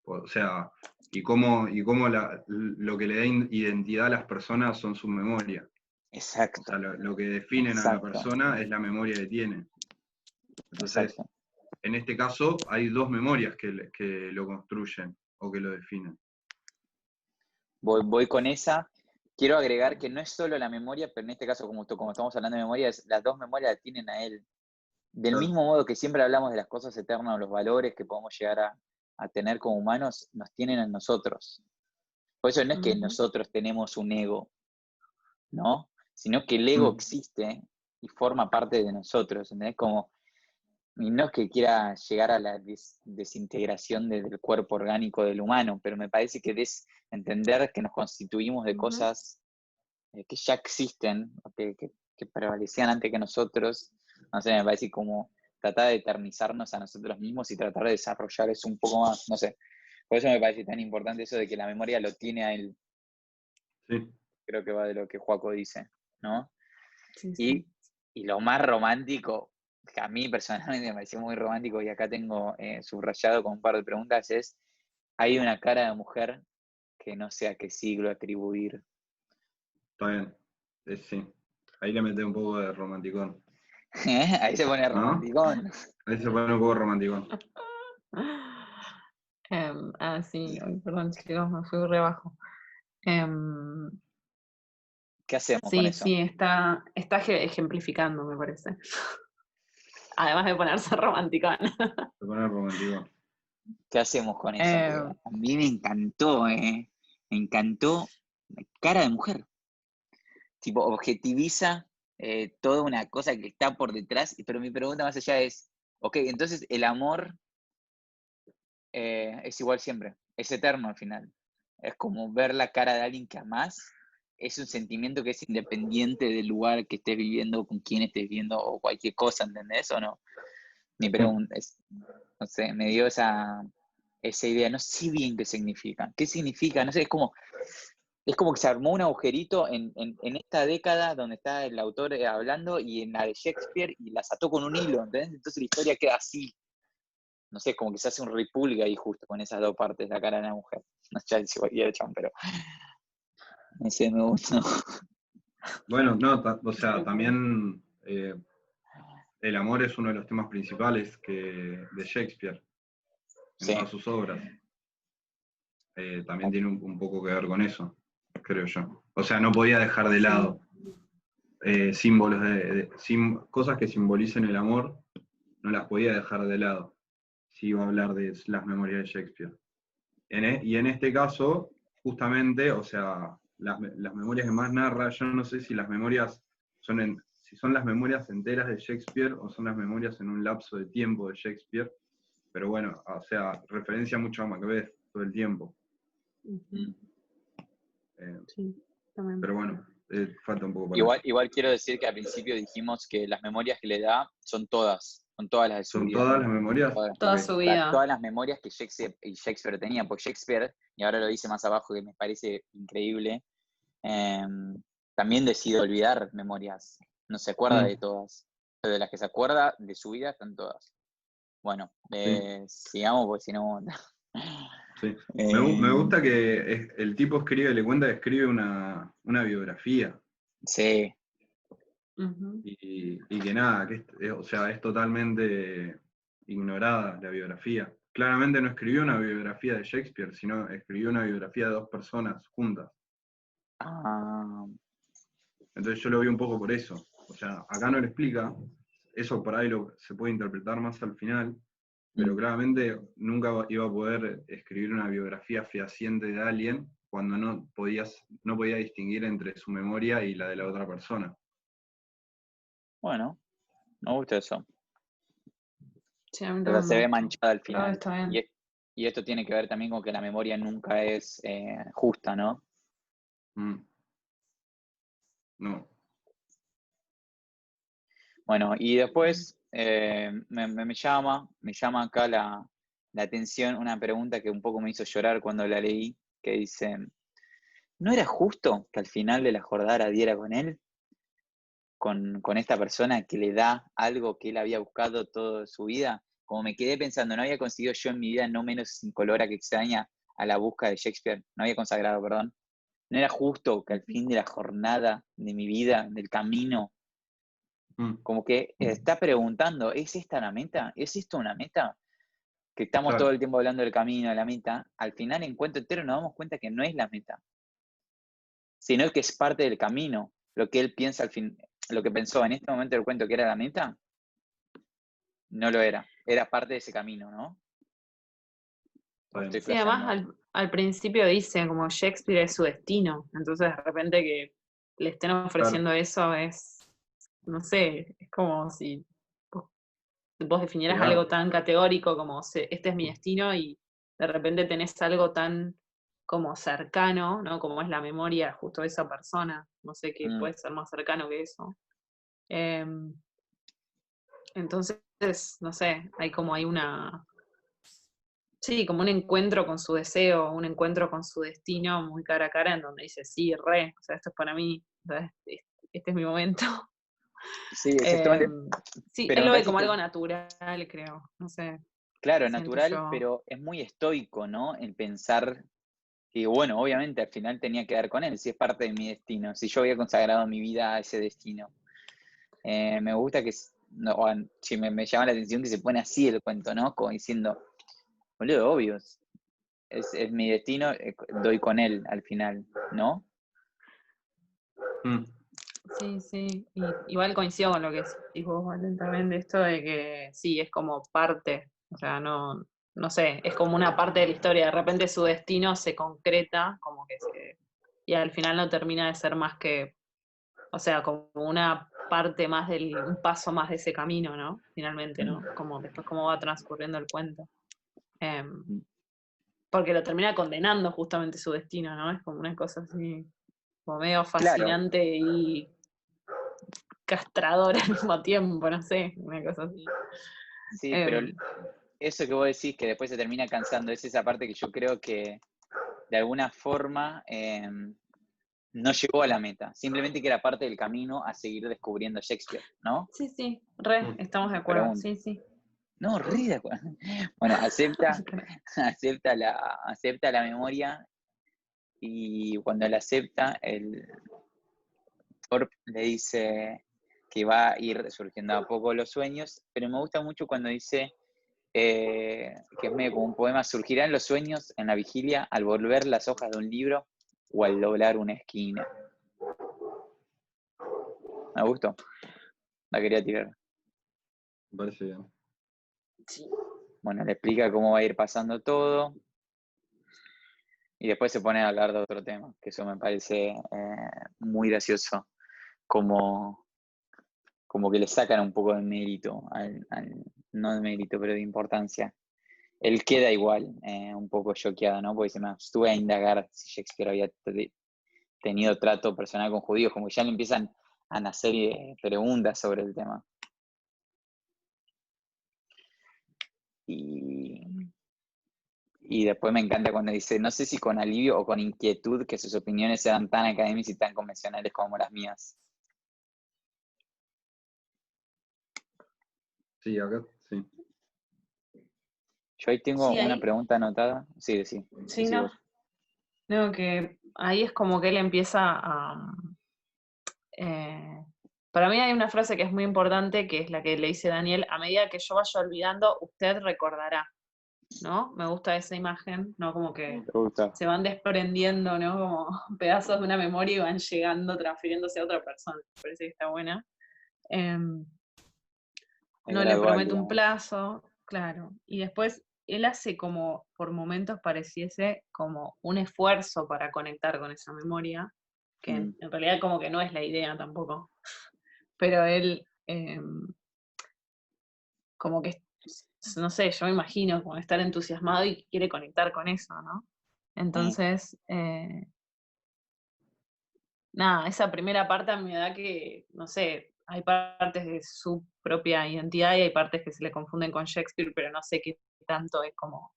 O sea, y cómo lo que le da identidad a las personas son sus memorias. O sea, exacto, lo que definen a la exacto, persona es la memoria que tiene. Entonces, exacto. en este caso, hay dos memorias que lo construyen o que lo definen. Voy con esa. Quiero agregar que no es solo la memoria, pero en este caso, como estamos hablando de memoria, las dos memorias la tienen a él. Del Claro. mismo modo que siempre hablamos de las cosas eternas, los valores que podemos llegar a tener como humanos, nos tienen en nosotros. Por eso no es que Ujú. nosotros tenemos un ego, ¿no? Sino que el ego Mm, existe y forma parte de nosotros, ¿entendés? Como, y no es que quiera llegar a la desintegración del cuerpo orgánico del humano, pero me parece que es entender que nos constituimos de Ujú. cosas que ya existen, o que prevalecían antes que nosotros. No sé, me parece como tratar de eternizarnos a nosotros mismos y tratar de desarrollar eso un poco más, no sé. Por eso me parece tan importante eso de que la memoria lo tiene a él. sí, Creo que va de lo que Joaco dice, ¿no? Sí, sí. Y, y lo más romántico, que a mí personalmente me pareció muy romántico, y acá tengo subrayado con un par de preguntas, es, hay una cara de mujer que no sé a qué siglo atribuir. está bien. Sí. Ahí le mete un poco de romanticón. Ahí se pone ¿No? romanticón. Ahí se pone un poco romanticón. Sí, ay, perdón, chicos, me fui re bajo. Em, ¿Qué hacemos con sí, eso? sí, está ejemplificando, me parece. Además de ponerse romanticón. Se pone romanticón. ¿Qué hacemos con eso? Porque Em, a mí me encantó, ¿eh? Me encantó cara de mujer. Tipo, objetiviza toda una cosa que está por detrás, pero mi pregunta más allá es, ok, entonces el amor es igual siempre, es eterno al final. Es como ver la cara de alguien que amás, es un sentimiento que es independiente del lugar que estés viviendo, con quién estés viviendo o cualquier cosa, ¿entendés o no? Mi Mm. pregunta es, no sé, me dio esa idea, no sé bien qué significa. ¿Qué significa? No sé, es como que se armó un agujerito en esta década donde está el autor hablando y en la de Shakespeare y las ató con un hilo, ¿entendés? Entonces la historia queda así. No sé, como que se hace un repulgue ahí justo con esas dos partes, la cara de la mujer. No sé si cualquier chan, pero no sé, me gustó. Bueno, no, o sea, también el amor es uno de los temas principales de Shakespeare en Sí, todas sus obras. También tiene un poco que ver con eso, creo yo. O sea, no podía dejar de sí. lado símbolos cosas que simbolicen el amor, no las podía dejar de lado si iba a hablar de las memorias de Shakespeare. Y en este caso, justamente, o sea, las memorias que más narra, yo no sé si las memorias si son las memorias enteras de Shakespeare o son las memorias en un lapso de tiempo de Shakespeare, pero bueno, o sea, referencia mucho a Macbeth todo el tiempo. Ujú. Eh, Sí, también. pero bueno, falta un poco para eso. igual quiero decir que al principio dijimos que las memorias que le da son todas las de su ¿Son vida. todas las memorias? Ok. Toda su vida. Todas las memorias que Shakespeare tenía, porque Shakespeare, y ahora lo dice más abajo que me parece increíble, eh, también decide olvidar memorias, no se acuerda de Mm, todas, pero de las que se acuerda de su vida están todas. Bueno, sí, sigamos porque si no... sí. Me eh, gusta que el tipo le cuenta que escribe una biografía. sí, Ujú. Y que nada, o sea, es totalmente ignorada la biografía. Claramente no escribió una biografía de Shakespeare, sino escribió una biografía de dos personas juntas. ah, Entonces yo lo vi un poco por eso. O sea, acá no lo explica, eso por ahí se puede interpretar más al final, pero claramente nunca iba a poder escribir una biografía fehaciente de alguien cuando no podía distinguir entre su memoria y la de la otra persona. Bueno, me gusta eso. Sí, a mí O sea, también se me ve gusta. manchada al Pero final. está bien. Y esto tiene que ver también con que la memoria nunca es justa, ¿no? No. Bueno, y después me llama acá la atención una pregunta que un poco me hizo llorar cuando la leí, que dice, ¿no era justo que al final de la jornada diera con él? Con esta persona que le da algo que él había buscado toda su vida. Como me quedé pensando, no había conseguido yo en mi vida no menos incolora que extraña a la busca de Shakespeare, no había consagrado, perdón. ¿No era justo que al fin de la jornada de mi vida, del camino, como que está preguntando, ¿es esta una meta? ¿Es esto una meta? Que estamos Claro. todo el tiempo hablando del camino, de la meta, al final en cuento entero nos damos cuenta que no es la meta, sino que es parte del camino. Lo que él piensa al fin, lo que pensó en este momento del cuento que era la meta, no lo era. Era parte de ese camino, ¿no? Está bien. Estoy Sí, además flasheando. al principio dice como Shakespeare es su destino, entonces de repente que le estén ofreciendo eso es, no sé, es como si vos definieras Claro. algo tan categórico como este es mi destino y de repente tenés algo tan como cercano, ¿no? Como es la memoria justo de esa persona, no sé qué puede ser más cercano que eso. Em, entonces, no sé, hay una, sí, como un encuentro con su deseo, un encuentro con su destino muy cara a cara en donde dice, sí, re, o sea, esto es para mí, o sea, este es mi momento. Sí, exactamente. Sí, Pero él me lo ve parece como que, algo natural, creo, no sé, claro, siento natural, yo. pero es muy estoico, ¿no? El pensar que, bueno, obviamente al final tenía que dar con él, si es parte de mi destino, si yo había consagrado mi vida a ese destino. Me gusta que, no, sí, me llama la atención que se pone así el cuento, ¿no? Como diciendo, boludo, obvio, es mi destino, doy con él al final, ¿no? Sí, sí, igual coincido con lo que decís vos, Valen, también de esto de que sí, es como parte, o sea, no sé, es como una parte de la historia, de repente su destino se concreta, como que y al final no termina de ser más que, o sea, como una parte más un paso más de ese camino, ¿no? Finalmente, ¿no? Como después cómo va transcurriendo el cuento. Porque lo termina condenando justamente su destino, ¿no? Es como una cosa así, como medio Claro, fascinante y castradora al mismo tiempo, no sé, una cosa así. sí, pero eso que vos decís que después se termina cansando, es esa parte que yo creo que de alguna forma no llegó a la meta, simplemente que era parte del camino a seguir descubriendo Shakespeare, ¿no? Sí, sí, estamos de acuerdo, Pregunta. sí, sí. No, re de acuerdo. Bueno, acepta la memoria y cuando la acepta, el Thorpe le dice que va a ir resurgiendo a poco los sueños, pero me gusta mucho cuando dice que es medio como un poema, surgirán los sueños en la vigilia al volver las hojas de un libro o al doblar una esquina. Me gustó, la quería tirar. Me parece bien. Sí. Bueno, le explica cómo va a ir pasando todo y después se pone a hablar de otro tema, que eso me parece muy gracioso, como que le sacan un poco de mérito, no de mérito, pero de importancia. Él queda igual, un poco choqueado, ¿no? Porque se me estuve a indagar si Shakespeare había tenido trato personal con judíos, como que ya le empiezan a nacer preguntas sobre el tema. Y después me encanta cuando dice, no sé si con alivio o con inquietud que sus opiniones sean tan académicas y tan convencionales como las mías. Sí, acá sí. Yo ahí tengo Sí, una ahí. pregunta anotada. Sí, Sí, decí no. vos. No, que ahí es como que él empieza a. Para mí hay una frase que es muy importante, que es la que le dice Daniel: a medida que yo vaya olvidando, usted recordará, ¿no? Me gusta esa imagen, ¿no? Como que Me gusta. se van desprendiendo, ¿no? Como pedazos de una memoria y van llegando, transfiriéndose a otra persona. Me parece que está buena. Es No le gradual, promete un digamos. plazo. Claro. Y después él hace como, por momentos pareciese como un esfuerzo para conectar con esa memoria, que Mm. en realidad como que no es la idea tampoco. Pero él, como que, no sé, yo me imagino como estar entusiasmado y quiere conectar con eso, ¿no? Sí. Entonces, nada, esa primera parte a mí me da que, no sé, hay partes de su propia identidad y hay partes que se le confunden con Shakespeare, pero no sé qué tanto es como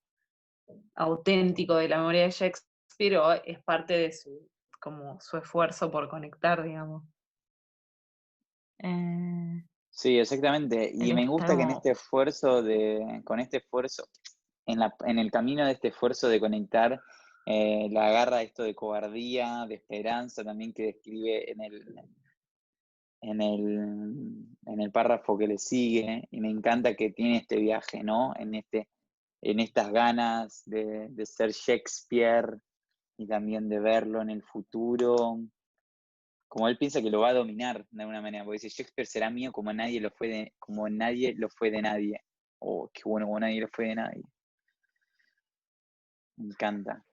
auténtico de la memoria de Shakespeare o es parte de su, como su esfuerzo por conectar, digamos. Eh, Sí, exactamente. Y él me está gusta que en como, este esfuerzo con este esfuerzo, en el camino de este esfuerzo de conectar, la agarra esto de cobardía, de esperanza también que describe en el párrafo que le sigue. Y me encanta que tiene este viaje, ¿no? En estas ganas de ser Shakespeare y también de verlo en el futuro. Como él piensa que lo va a dominar de alguna manera, porque dice, Shakespeare será mío como nadie lo fue de nadie. Oh, qué bueno, como nadie lo fue de nadie. Me encanta.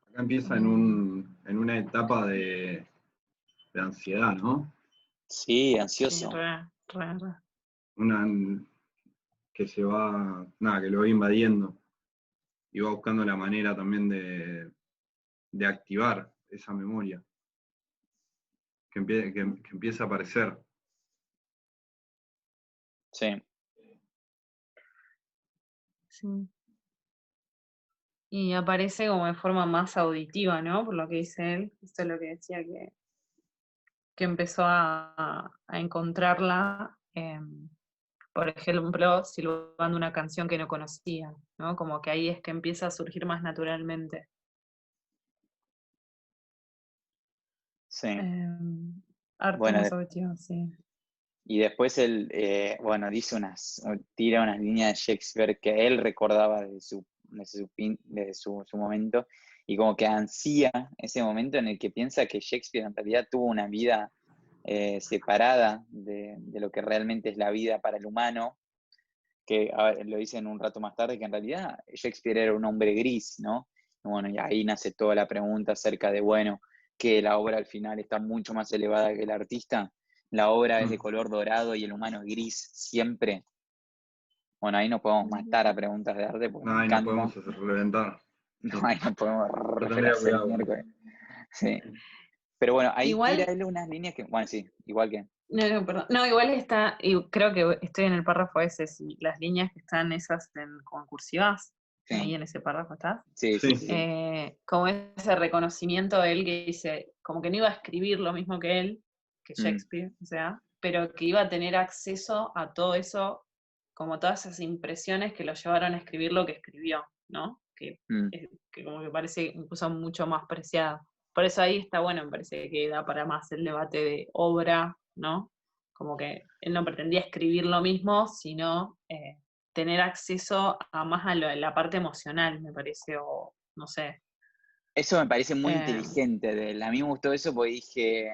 Acá empieza en, en una etapa de ansiedad, ¿no? Sí, sí, ansioso. re. Una que se va, nada, que lo va invadiendo y va buscando la manera también de activar esa memoria que empieza a aparecer. Sí, Sí. Y aparece como de forma más auditiva, ¿no? Por lo que dice él. Esto es lo que decía que empezó a encontrarla, por ejemplo, silbando una canción que no conocía, ¿no? Como que ahí es que empieza a surgir más naturalmente. sí. Harto Bueno, más auditiva, sí. y después él, bueno, tira unas líneas de Shakespeare que él recordaba desde su momento, y como que ansía ese momento en el que piensa que Shakespeare en realidad tuvo una vida separada de lo que realmente es la vida para el humano, que a ver, lo dicen un rato más tarde, que en realidad Shakespeare era un hombre gris, ¿no? Y bueno, y ahí nace toda la pregunta acerca de, bueno, que la obra al final está mucho más elevada que el artista, la obra es de color dorado y el humano es gris siempre. Bueno, ahí nos podemos matar a preguntas de arte porque me No, ahí nos encanta. podemos reventar. No, Sí. ahí no podemos Yo pero tendría hacer cuidado. miércoles. Sí. Pero bueno, ahí tira Igual, él unas líneas que, bueno, sí, igual que. no, perdón. No, igual está, y creo que estoy en el párrafo ese, sí, las líneas que están esas como cursivas, ahí Sí, en ese párrafo está. sí, sí, Sí, sí. Sí. Como ese reconocimiento de él que dice, como que no iba a escribir lo mismo que él, que Mm, Shakespeare, o sea, pero que iba a tener acceso a todo eso, como todas esas impresiones que lo llevaron a escribir lo que escribió, ¿no? mm. Que como que parece incluso mucho más preciado. Por eso ahí está bueno, me parece que da para más el debate de obra, ¿no? Como que él no pretendía escribir lo mismo, sino tener acceso a más a la parte emocional, me parece, o no sé. Eso me parece muy Eh, inteligente de él. A mí me gustó eso porque dije,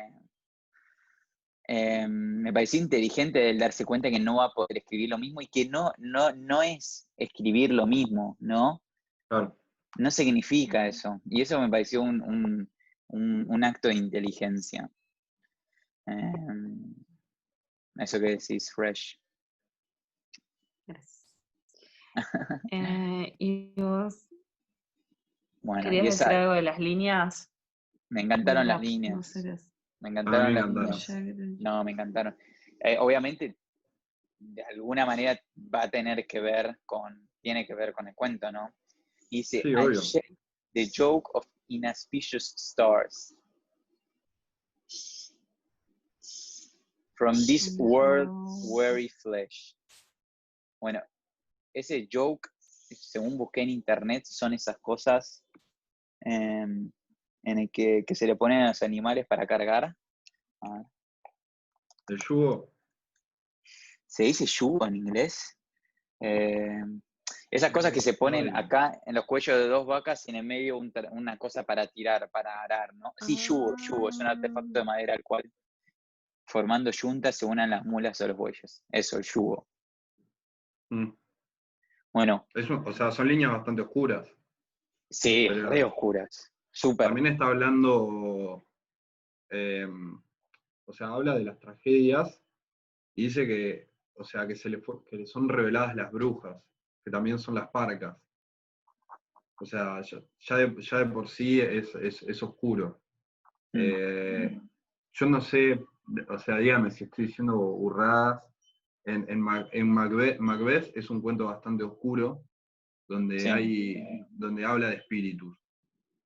me pareció inteligente el darse cuenta que no va a poder escribir lo mismo y que no es escribir lo mismo, ¿no? claro. No significa eso. Y eso me pareció un acto de inteligencia. Em, Eso que decís, fresh. gracias. ¿Y vos Bueno, y querías esa, decir algo de las líneas? me Muy encantaron las rápido, no líneas. sé. Me A mí encantaron me las encantaron. líneas. No, me encantaron. Obviamente, de alguna manera va a tener que ver tiene que ver con el cuento, ¿no? Dice, Sí, I obvio. shed the joke of inauspicious stars. From this world weary flesh. Bueno, ese joke, según busqué en internet, son esas cosas en el que se le ponen a los animales para cargar. A ver, El yugo. ¿se dice yugo en inglés? Eh, Esas cosas que se ponen Ay, acá en los cuellos de dos vacas y en el medio una cosa para tirar, para arar, ¿no? Sí, yugo, es un artefacto de madera al cual, formando yuntas, se unan las mulas o los bueyes. Eso, el yugo. Mm. Bueno, O sea, son líneas bastante oscuras. sí, Pero re oscuras. Súper. también está hablando, o sea, habla de las tragedias y dice que, o sea, que le son reveladas las brujas, que también son las parcas. O sea, ya de por sí es oscuro. Mm. Yo no sé, o sea, dígame si estoy diciendo burradas. En Macbeth es un cuento bastante oscuro, Sí, donde habla de espíritus.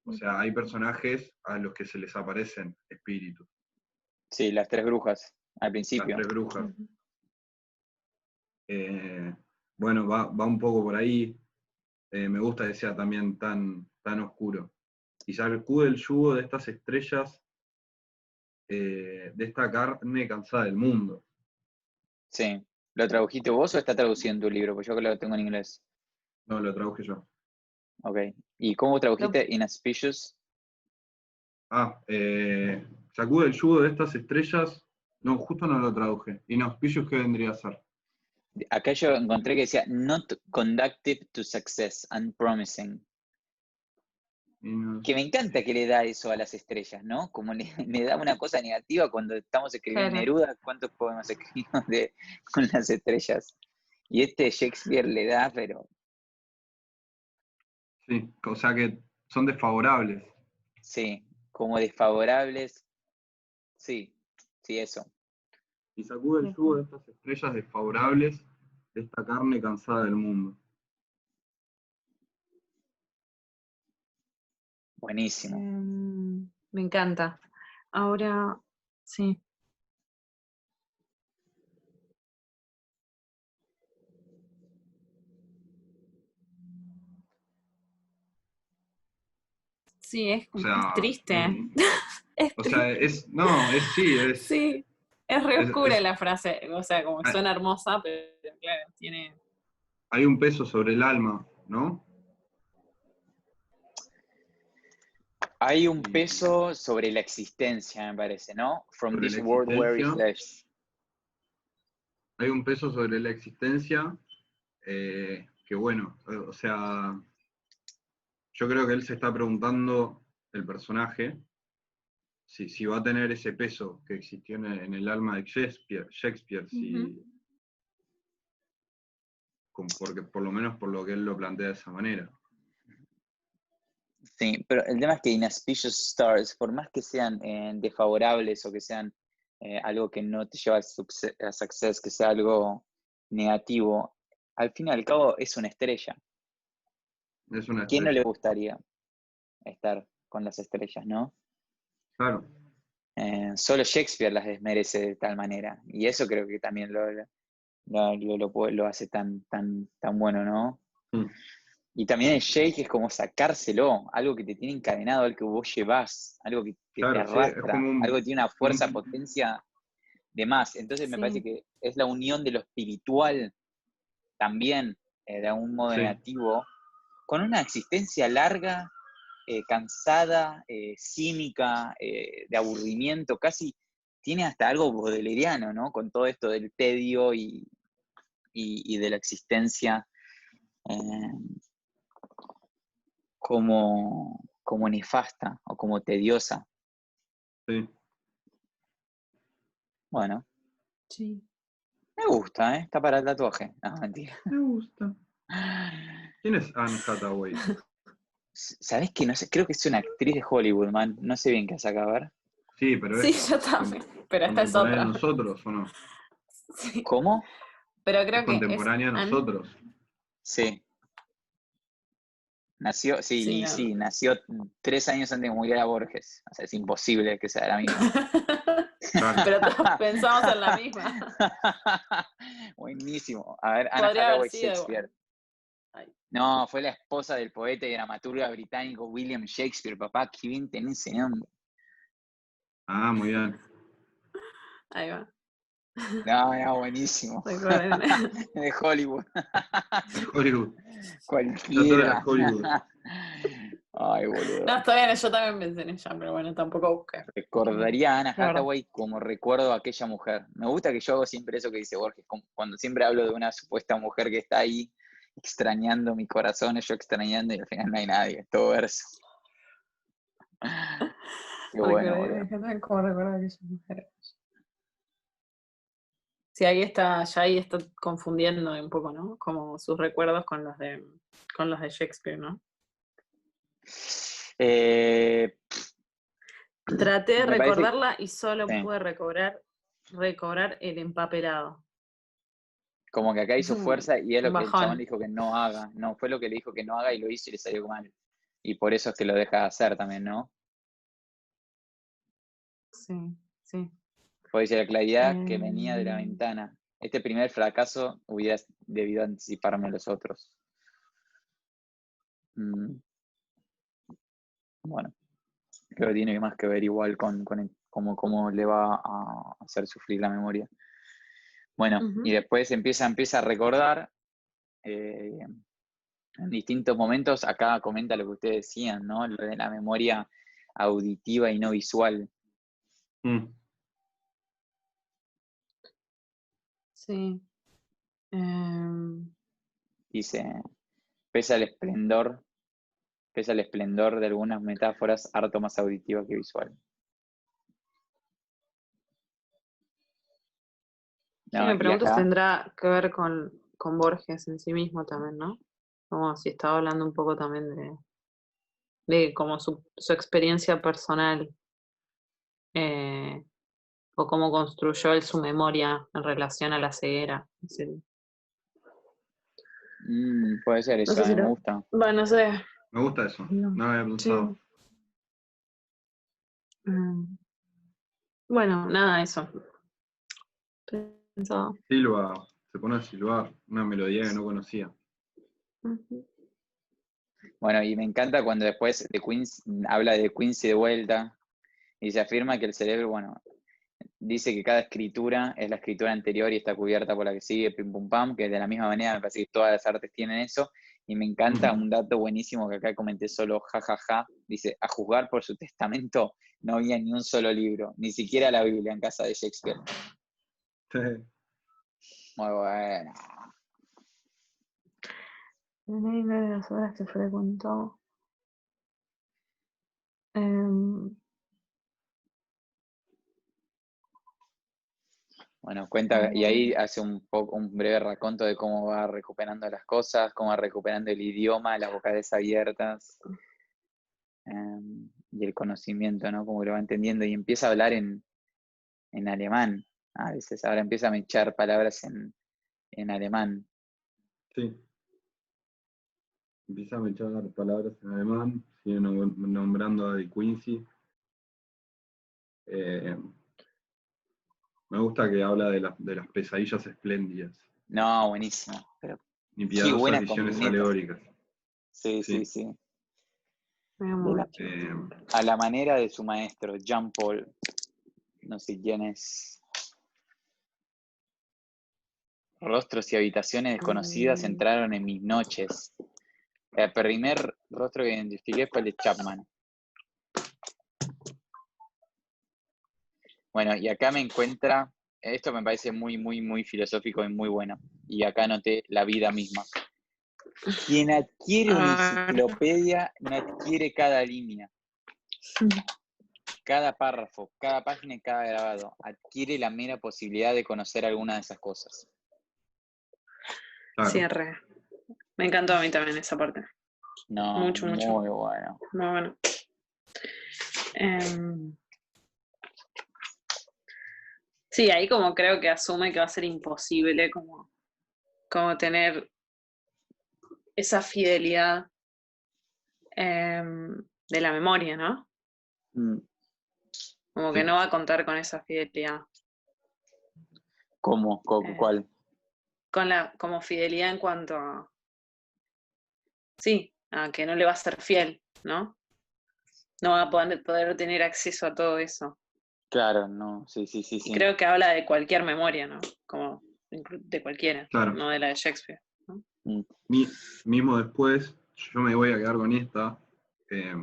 O sea, hay personajes a los que se les aparecen espíritus. sí, las tres brujas al Las principio. tres brujas. Ujú. Bueno, va un poco por ahí. Me gusta que sea también tan oscuro. Y sacude el yugo de estas estrellas, de esta carne cansada del mundo. Sí. ¿Lo tradujiste vos o está traducido en tu libro? Pues yo que lo tengo en inglés. No, lo traduje yo. Ok. ¿Y cómo Lo- tradujiste Inauspicious? Sacude el yugo de estas estrellas. No, justo no lo traduje. Inauspicios, ¿qué vendría a ser? Acá yo encontré que decía not conductive to success, unpromising. Que me encanta que le da eso a las estrellas, ¿no? Como le da una cosa negativa cuando estamos escribiendo Claro. Neruda, ¿cuántos poemas escribimos con las estrellas? Y este Shakespeare le da, pero Sí, o sea que son desfavorables. sí, como desfavorables, sí, sí, eso. Y sacude el yugo de estas estrellas desfavorables, de esta carne cansada del mundo. Buenísimo. Me encanta. Ahora, sí. Sí, es, O es sea, triste. Es o sea, triste. sí, Sí, es re oscura es- la frase. O sea, como hay suena hermosa, pero claro, tiene. hay un peso sobre el alma, ¿no? Hay un Y peso sobre la existencia, me parece, ¿no? From sobre this la world weary existencia, flesh. hay un peso sobre la existencia que bueno, o sea, yo creo que él se está preguntando, el personaje, si va a tener ese peso que existió en el alma de Shakespeare, Ujú. porque por lo menos por lo que él lo plantea de esa manera. Sí, pero el tema es que Inauspicious Stars, por más que sean desfavorables o que sean algo que no te lleva a success, que sea algo negativo, al fin y al cabo es una estrella. Es una ¿Quién no le estrella. gustaría estar con las estrellas, no? Claro, Solo Shakespeare las desmerece de tal manera. Y eso creo que también lo hace tan bueno, ¿no? mm, Y también el shake es como sacárselo, algo que te tiene encadenado, algo que vos llevás, algo que te claro, sí, es arrastra, como algo que tiene una fuerza, un- potencia de más. Entonces me parece Sí. que es la unión de lo espiritual también, de algún modo sí, negativo, con una existencia larga, cansada, cínica, de aburrimiento, casi tiene hasta algo bodeleriano, ¿no? Con todo esto del tedio y de la existencia eh, como nefasta o como tediosa. sí. Bueno, Sí. me gusta, ¿eh? Está para el tatuaje. No, mentira. Me gusta. ¿Quién es Anne Hathaway? ¿Sabés qué? No sé, creo que es una actriz de Hollywood, man. No sé bien qué hace acá, a ver. Sí, pero Sí, es yo también. Pero esta es contemporánea a otra. nosotros, ¿o no? Sí. ¿Cómo? Pero Es creo que es contemporánea a Anne. nosotros. Sí. Nació, Sí, sí, y no. sí, nació 3 años antes de muriera Borges. O sea, es imposible que sea la misma. Claro. Pero todos pensamos en la misma. Buenísimo. A ver, Anna Podría haber Hathaway sido igual. Shakespeare. Ay, No, fue la esposa del poeta y dramaturga británico William Shakespeare. Papá, qué bien tenés ese nombre. Ah, muy bien. ahí va. No, no, buenísimo. Recuerden. De Hollywood. Hollywood. Ya toda la Cualquiera. Hollywood. Ay, boludo. No, está bien, yo también pensé en ella, pero bueno, tampoco busqué. Recordaría a Anne La verdad. Hathaway como recuerdo a aquella mujer. Me gusta que yo hago siempre eso que dice Borges, cuando siempre hablo de una supuesta mujer que está ahí extrañando mi corazón, yo extrañando y al final no hay nadie, es todo verso. Qué bueno, boludo. ¿Cómo recordar a aquella mujer? Sí, ahí está confundiendo un poco, ¿no? Como sus recuerdos con los de Shakespeare, ¿no? Traté de Me parece, recordarla y solo sí, pude recobrar el empapelado. como que acá Es hizo un fuerza y es lo que el chabón bajón. le dijo que no haga. No, fue lo que le dijo que no haga y lo hizo y le salió mal. Y por eso es que lo deja de hacer también, ¿no? Sí, sí. Puede decir la claridad que venía de la Em, ventana. Este primer fracaso hubiera debido anticiparme a los otros. Bueno, creo que tiene más que ver igual con cómo le va a hacer sufrir la memoria. Bueno, y después empieza a recordar en distintos momentos. Acá comenta lo que ustedes decían, ¿no? Lo de la memoria auditiva y no visual. Sí. Dice, pese al esplendor de algunas metáforas, harto más auditiva que visual. Sí, No, me y pregunto si acá, tendrá que ver con Borges en sí mismo también, ¿no? Como si estaba hablando un poco también de como su experiencia personal, o cómo construyó él su memoria en relación a la ceguera. Sí. puede ser No eso, sé si me gusta. bueno, no sé. Me gusta eso, No. no había Sí. pensado. Bueno, nada, eso. Pensaba. Silva, se pone a silbar, una melodía que no conocía. Ujú. Bueno, y me encanta cuando después de habla de Quincy de vuelta y se afirma que el cerebro, bueno, dice que cada escritura es la escritura anterior y está cubierta por la que sigue, pim pum pam, que de la misma manera me parece que todas las artes tienen eso. Y me encanta un dato buenísimo que acá comenté solo, jajaja, dice, a juzgar por su testamento no había ni un solo libro, ni siquiera la Biblia en casa de Shakespeare. Muy bueno. Una de las obras que frecuentó. Bueno, cuenta, y ahí hace un breve raconto de cómo va recuperando las cosas, cómo va recuperando el idioma, las vocales abiertas, y el conocimiento, ¿no? Como lo va entendiendo y empieza a hablar en alemán. A veces ahora empieza a mechar palabras en alemán. Sí. Empieza a mechar palabras en alemán, sigue nombrando a De Quincy. Me gusta que habla de las pesadillas espléndidas No, buenísimo. Pero y qué piadosas buena visiones combineta. alegóricas. Sí, sí, Sí. sí. Me llama mucho. A la manera de su maestro, Jean Paul. No sé quién es. Rostros y habitaciones desconocidas entraron en mis noches. El primer rostro que identifiqué fue el de Chapman. Bueno, y acá me encuentra, esto me parece muy, muy, muy filosófico y muy bueno. Y acá anoté la vida misma. Quien adquiere una enciclopedia no adquiere cada línea, cada párrafo, cada página y cada grabado. Adquiere la mera posibilidad de conocer alguna de esas cosas. Claro. Cierre. Me encantó a mí también esa parte. No, Mucho, mucho. muy bueno. Muy bueno. Sí, ahí como creo que asume que va a ser imposible como tener esa fidelidad de la memoria, ¿no? Como que Sí. no va a contar con esa fidelidad. ¿Cómo? ¿Cuál? Como fidelidad en cuanto a, sí, a que no le va a ser fiel, ¿no? No va a poder tener acceso a todo eso. Claro, no, sí. Y creo que habla de cualquier memoria, ¿no? Como de cualquiera, Claro. no de la de Shakespeare, ¿no? Mismo después, yo me voy a quedar con esta, Eh,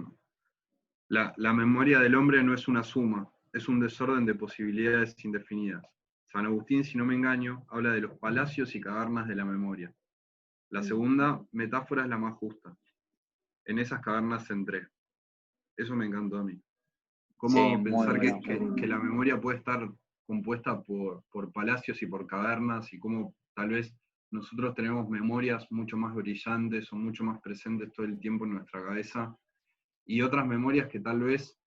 la memoria del hombre no es una suma, es un desorden de posibilidades indefinidas. San Agustín, si no me engaño, habla de los palacios y cavernas de la memoria. La segunda metáfora es la más justa. En esas cavernas entré. Eso me encantó a mí. Sí, Cómo muy pensar bueno. que la memoria puede estar compuesta por palacios y por cavernas, y cómo tal vez nosotros tenemos memorias mucho más brillantes o mucho más presentes todo el tiempo en nuestra cabeza, y otras memorias que tal vez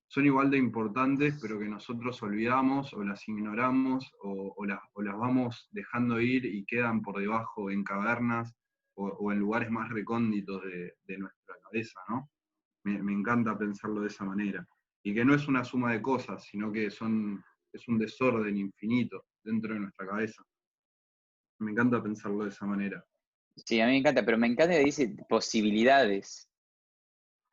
son igual de importantes, pero que nosotros olvidamos o las ignoramos o las vamos dejando ir y quedan por debajo en cavernas o en lugares más recónditos de nuestra cabeza, ¿no? Me encanta pensarlo de esa manera. Y que no es una suma de cosas, sino que es un desorden infinito dentro de nuestra cabeza. Me encanta pensarlo de esa manera. Sí, a mí me encanta, pero me encanta que dice posibilidades.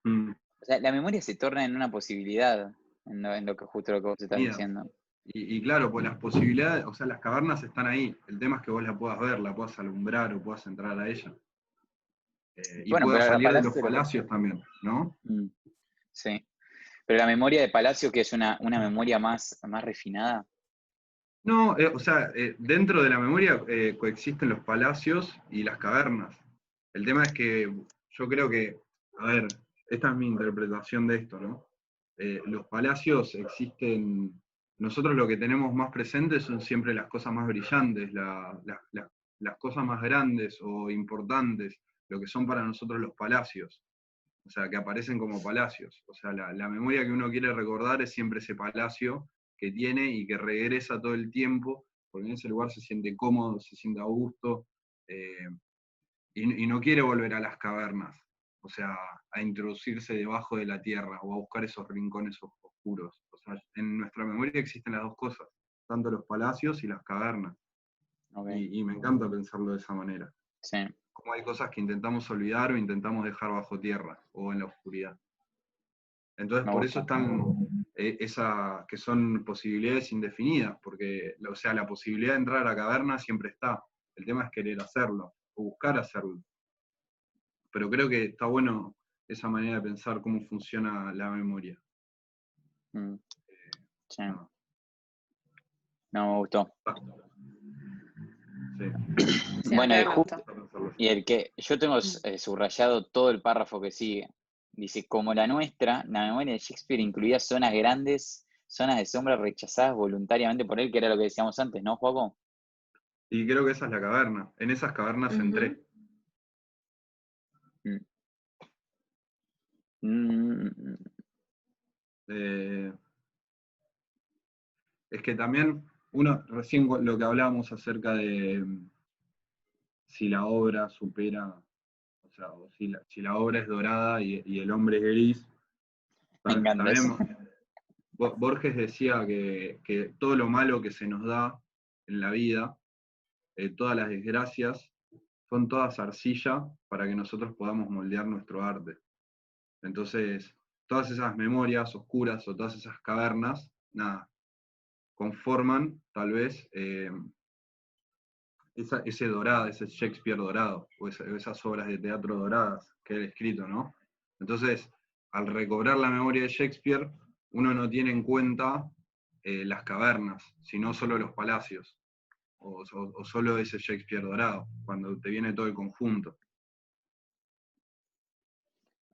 Mm. O sea, la memoria se torna en una posibilidad, en lo que justo lo que vos estás Mira, diciendo. y claro, pues las posibilidades, o sea, las cavernas están ahí. El tema es que vos la puedas ver, la puedas alumbrar o puedas entrar a ella. Y Bueno, puedas pero la salir de los Palacio... palacios también, ¿no? Sí. Pero la memoria de Palacio, que es una memoria más refinada. No, o sea, dentro de la memoria coexisten los palacios y las cavernas. El tema es que yo creo que, a ver, esta es mi interpretación de esto, ¿no? Los palacios existen, nosotros lo que tenemos más presente son siempre las cosas más brillantes, las cosas más grandes o importantes, lo que son para nosotros los palacios, o sea, que aparecen como palacios. O sea, la memoria que uno quiere recordar es siempre ese palacio que tiene y que regresa todo el tiempo, porque en ese lugar se siente cómodo, se siente a gusto, eh, y no quiere volver a las cavernas, o sea, a introducirse debajo de la tierra o a buscar esos rincones oscuros. O sea, en nuestra memoria existen las dos cosas, tanto los palacios y las cavernas, Okay. y me encanta pensarlo de esa manera. Sí. Como hay cosas que intentamos olvidar o intentamos dejar bajo tierra o en la oscuridad. Entonces, Me por eso gusta. están que son posibilidades indefinidas, porque, o sea, la posibilidad de entrar a la caverna siempre está. El tema es querer hacerlo, o buscar hacerlo. Pero creo que está bueno esa manera de pensar cómo funciona la memoria. Sí. No, No me gustó. sí. Sí, a mí Bueno, y también me justo, gustó. y el que yo tengo subrayado todo el párrafo que sigue. Dice, como la nuestra, la memoria de Shakespeare incluía zonas grandes, zonas de sombra rechazadas voluntariamente por él, que era lo que decíamos antes, ¿no, Joaco? Y creo que esa es la caverna. En esas cavernas entré. Mm. Mm. Eh, es que también recién lo que hablábamos acerca de si la obra supera, o sea, o si la obra es dorada y el hombre es gris, Me encanta también eso. Borges decía que todo lo malo que se nos da en la vida, todas las desgracias, son todas arcilla para que nosotros podamos moldear nuestro arte. Entonces, todas esas memorias oscuras o todas esas cavernas, nada, conforman tal vez ese dorado, ese Shakespeare dorado, o esas obras de teatro doradas que él ha escrito, ¿no? Entonces, al recobrar la memoria de Shakespeare, uno no tiene en cuenta las cavernas, sino solo los palacios, o solo ese Shakespeare dorado, cuando te viene todo el conjunto.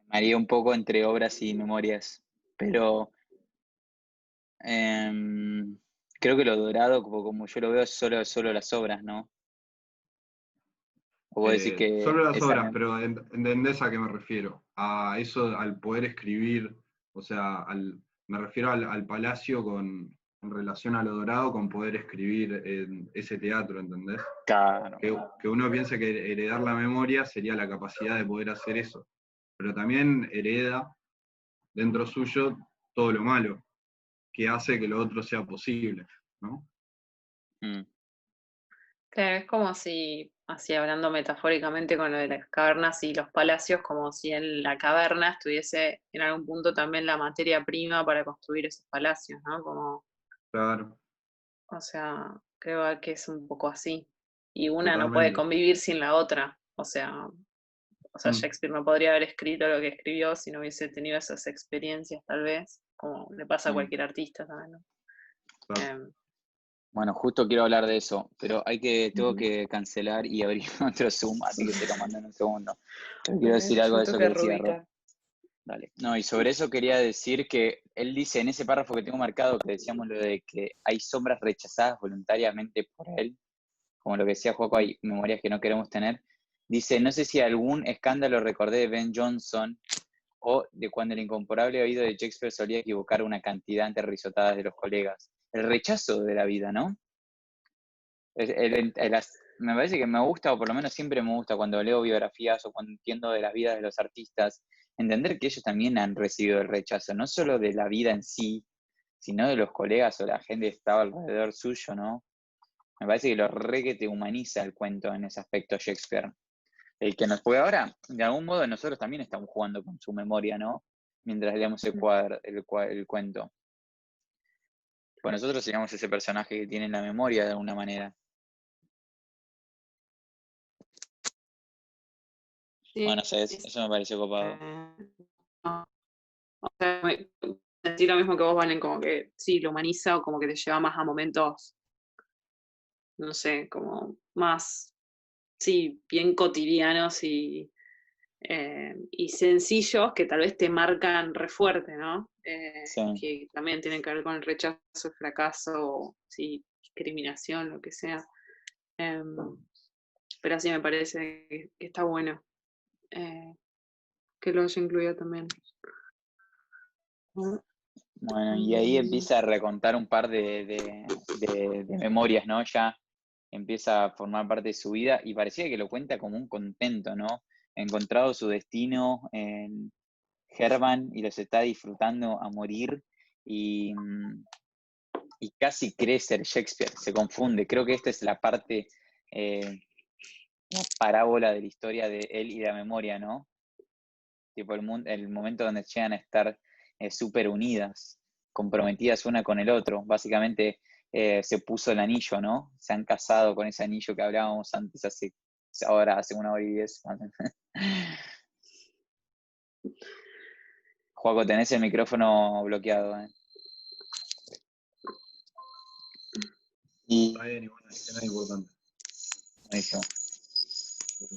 María un poco entre obras y memorias, pero creo que lo dorado, como yo lo veo, es solo las obras, ¿no? O vos decís que Solo las esa... obras, pero ¿entendés a qué me refiero? A eso, al poder escribir, o sea, me refiero al palacio en relación a lo dorado, con poder escribir en ese teatro, ¿entendés? Claro. Que uno piense que heredar la memoria sería la capacidad de poder hacer eso, pero también hereda dentro suyo todo lo malo, que hace que lo otro sea posible, ¿no? Mm. Claro, es como si, así hablando metafóricamente con lo de las cavernas y los palacios, como si en la caverna estuviese en algún punto también la materia prima para construir esos palacios, ¿no? Como, Claro, o sea, creo que es un poco así. Y una no puede totalmente. convivir sin la otra. O sea, o sea, Shakespeare no podría haber escrito lo que escribió si no hubiese tenido esas experiencias, tal vez, como le pasa a cualquier artista también, ¿no? Bueno, justo quiero hablar de eso, pero tengo que cancelar y abrir otro Zoom, así que te lo mando en un segundo. Pero quiero decir algo de eso que decía Rob. Dale. No, y sobre eso quería decir que él dice en ese párrafo que tengo marcado, que decíamos lo de que hay sombras rechazadas voluntariamente por él, como lo que decía Joaco, hay memorias que no queremos tener. Dice, no sé si algún escándalo recordé de Ben Jonson o de cuando el incomparable oído de Shakespeare solía equivocar una cantidad de risotadas de los colegas. El rechazo de la vida, ¿no? Me parece que me gusta, o por lo menos siempre me gusta cuando leo biografías o cuando entiendo de las vidas de los artistas, entender que ellos también han recibido el rechazo, no solo de la vida en sí, sino de los colegas o la gente que estaba alrededor suyo, ¿no? Me parece que lo re que te humaniza el cuento en ese aspecto Shakespeare. El que nos juega ahora, de algún modo nosotros también estamos jugando con su memoria, ¿no? Mientras leemos el cuento. Pues nosotros seríamos ese personaje que tiene la memoria de alguna manera. Sí. Bueno, eso me pareció copado. No. O sea, decir lo mismo que vos, Valen, como que sí, lo humaniza o como que te lleva más a momentos, no sé, como más, sí, bien cotidianos y sencillos que tal vez te marcan re fuerte, ¿no? Sí. Que también tienen que ver con el rechazo, el fracaso, o, sí, discriminación, lo que sea. Pero así me parece que está bueno que lo haya incluido también. Bueno, y ahí empieza a recontar un par de memorias, ¿no? Ya empieza a formar parte de su vida y parecía que lo cuenta como un contento, ¿no? Encontrado su destino en Herman y los está disfrutando a morir y casi cree ser Shakespeare, se confunde. Creo que esta es la parte, la parábola de la historia de él y la memoria, ¿no? Tipo el momento donde llegan a estar súper unidas, comprometidas una con el otro. Básicamente se puso el anillo, ¿no? Se han casado con ese anillo que hablábamos antes, hace 1 hora y 10. Joaco, tenés el micrófono bloqueado. Y Está bien, igual, es que no es importante. buenísimo.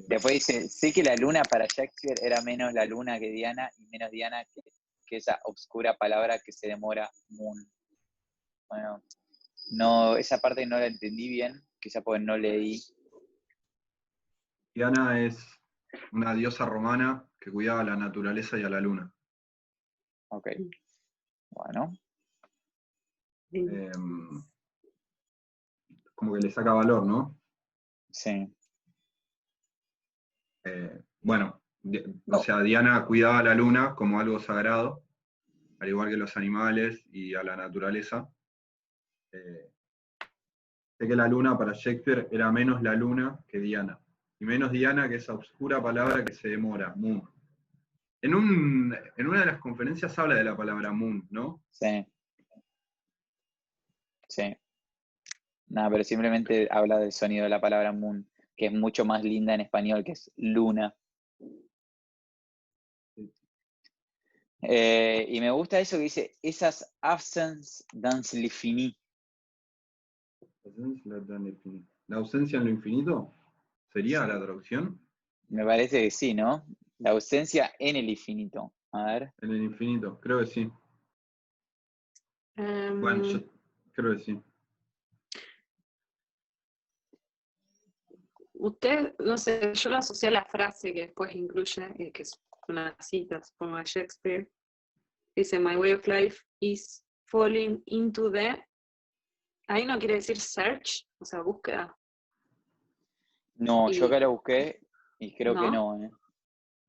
Después dice, sé que la luna para Shakespeare era menos la luna que Diana y menos Diana que esa obscura palabra que se demora moon. Bueno, no, esa parte no la entendí bien, quizá porque no leí. Diana es una diosa romana que cuidaba a la naturaleza y a la luna. Ok, bueno. Como que le saca valor, ¿no? Sí. Bueno, o sea, Diana cuidaba a la luna como algo sagrado, al igual que los animales y a la naturaleza. Sé que la luna para Shakespeare era menos la luna que Diana, y menos Diana que esa oscura palabra que se demora, moon. En una de las conferencias habla de la palabra moon, ¿no? Sí. Sí. Nada, pero simplemente habla del sonido de la palabra moon, que es mucho más linda en español, que es luna. Y me gusta eso que dice, esas absence dans l'infini. La ausencia en lo infinito, ¿sería la traducción? Me parece que sí, ¿no? La ausencia en el infinito. A ver. En el infinito, creo que sí. Bueno, yo creo que sí. Usted, no sé, yo lo asocié a la frase que después incluye, que es una cita, supongo, de Shakespeare. Dice, my way of life is falling into the... Ahí no quiere decir search, o sea, búsqueda. No, yo acá lo busqué y creo que ¿No? no, ¿eh?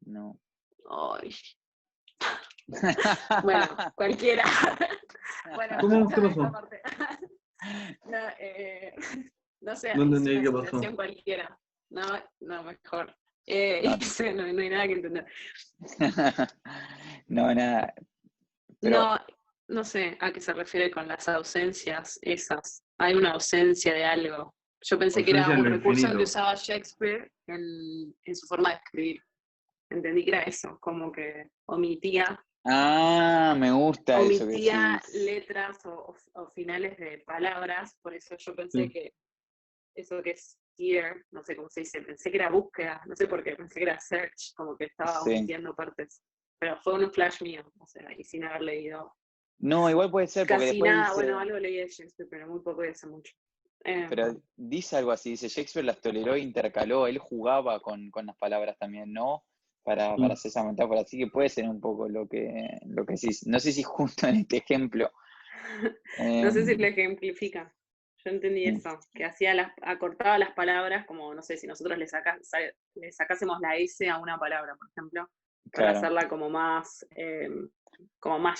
No. Ay. Bueno, cualquiera. Bueno, ¿Cómo? ¿Qué pasó? No, no sé, No es entendí una qué pasó. asociación cualquiera. No, mejor. No. No hay nada que entender. No, nada. Pero, No sé a qué se refiere con las ausencias esas. Hay una ausencia de algo. Yo pensé que era Ausencia en un lo recurso que infinito. usaba Shakespeare en su forma de escribir. entendí que era eso, como que omitía Me gusta eso que decís. letras o finales de palabras, por eso yo pensé Sí. que eso que es steer, no sé cómo se dice, pensé que era búsqueda, no sé por qué, pensé que era search, como que estaba Sí. omitiendo partes, pero fue un flash mío, o sea, y sin haber leído No, igual puede ser, porque casi después nada, dice, bueno, algo leí de Shakespeare, pero muy poco y hace mucho. pero dice algo así, dice Shakespeare las toleró e intercaló, él jugaba con las palabras también, ¿no? Para hacer esa metáfora, así que puede ser un poco lo que sí, no sé si justo en este ejemplo. No sé si lo em, ejemplifica. Yo entendí mm, eso, que acortaba las palabras, como no sé, si nosotros le sacásemos la S a una palabra, por ejemplo, para claro, hacerla como más